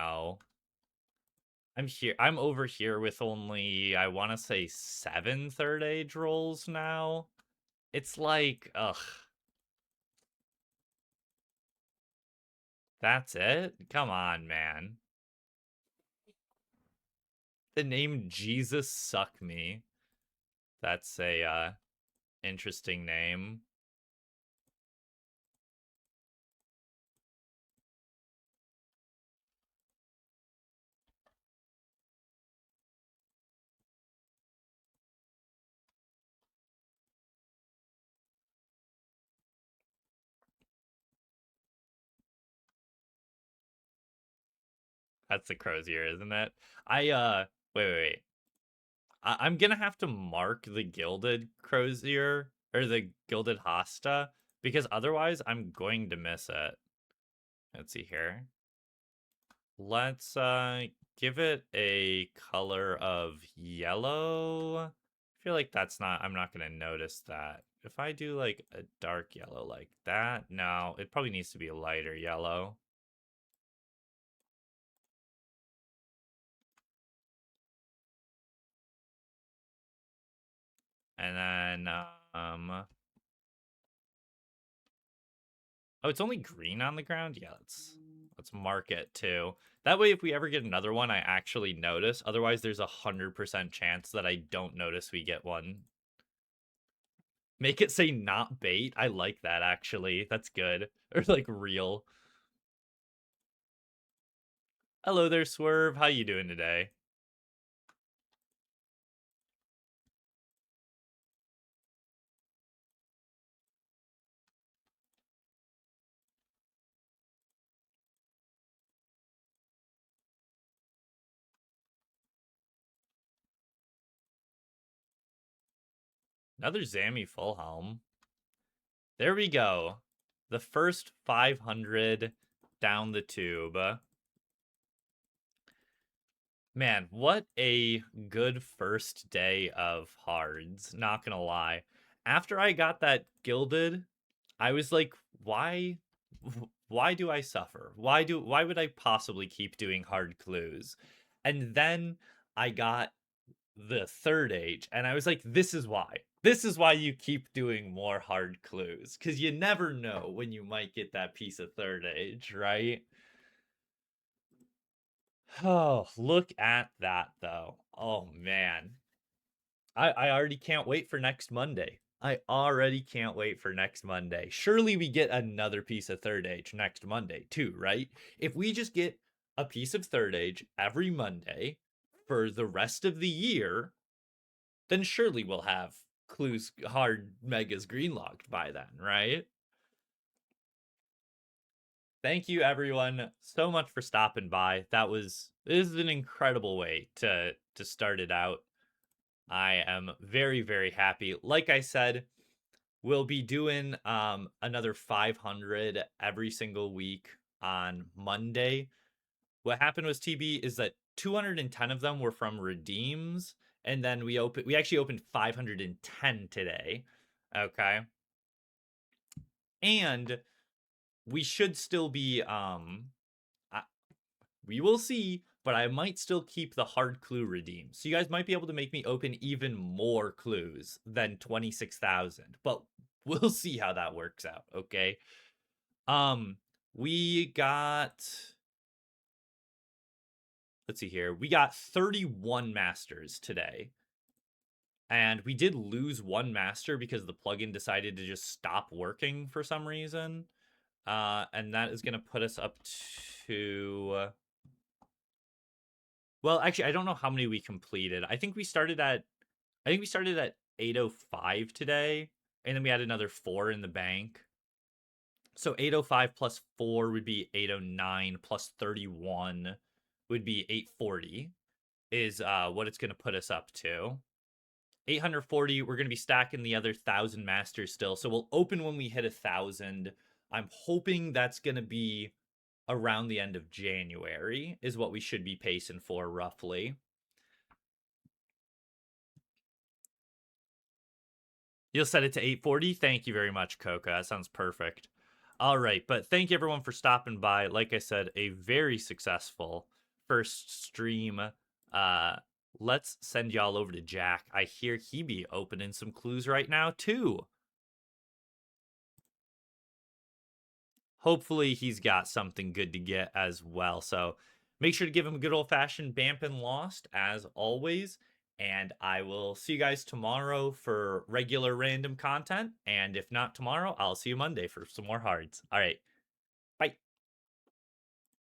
over here with only, I want to say 7 third age rolls now. It's like, ugh. That's it? Come on, man. The name Jesus Suck Me. That's a interesting name. That's the Crozier, isn't it? Wait. I'm gonna have to mark the Gilded Crozier or the Gilded Hosta because otherwise I'm going to miss it. Let's see here. Let's give it a color of yellow. I feel like I'm not gonna notice that. If I do like a dark yellow like that, no, it probably needs to be a lighter yellow. And then oh, it's only green on the ground? Yeah, let's mark it too. That way if we ever get another one, I actually notice. Otherwise, there's 100% chance that I don't notice we get one. Make it say not bait. I like that actually. That's good. Or like real. Hello there, Swerve. How you doing today? Another Zammy full helm. There we go. The first 500 down the tube. Man, what a good first day of hards, not gonna lie. After I got that gilded, I was like, why do I suffer? Why would I possibly keep doing hard clues? And then I got the third age and I was like, this is why. This is why you keep doing more hard clues cuz you never know when you might get that piece of third age, right? Oh, look at that though. Oh man. I already can't wait for next Monday. I already can't wait for next Monday. Surely we get another piece of third age next Monday too, right? If we just get a piece of third age every Monday for the rest of the year, then surely we'll have clues hard megas greenlocked by then, right? Thank you everyone so much for stopping by. This is an incredible way to start it out. I am very very happy. Like I said, we'll be doing another 500 every single week on Monday. What happened was TB is that 210 of them were from redeems and then we actually opened 510 today. Okay? And we should still be we will see, but I might still keep the hard clue redeem. So you guys might be able to make me open even more clues than 26,000, but we'll see how that works out, okay? We got, let's see here. We got 31 masters today. And we did lose one master because the plugin decided to just stop working for some reason. And that is going to put us up to... Well, actually, I don't know how many we completed. I think we started at 805 today, and then we had another 4 in the bank. So 805 plus 4 would be 809 plus 31 would be 840 is what it's going to put us up to. 840, we're going to be stacking the other 1,000 masters still. So we'll open when we hit 1,000. I'm hoping that's going to be around the end of January is what we should be pacing for roughly. You'll set it to 840? Thank you very much, Coca. That sounds perfect. All right, but thank you everyone for stopping by. Like I said, a very successful first stream. Let's send y'all over to Jack. I hear he be opening some clues right now too. Hopefully he's got something good to get as well. So make sure to give him a good old-fashioned Bamp and Lost as always. And I will see you guys tomorrow for regular random content. And if not tomorrow, I'll see you Monday for some more hards. All right.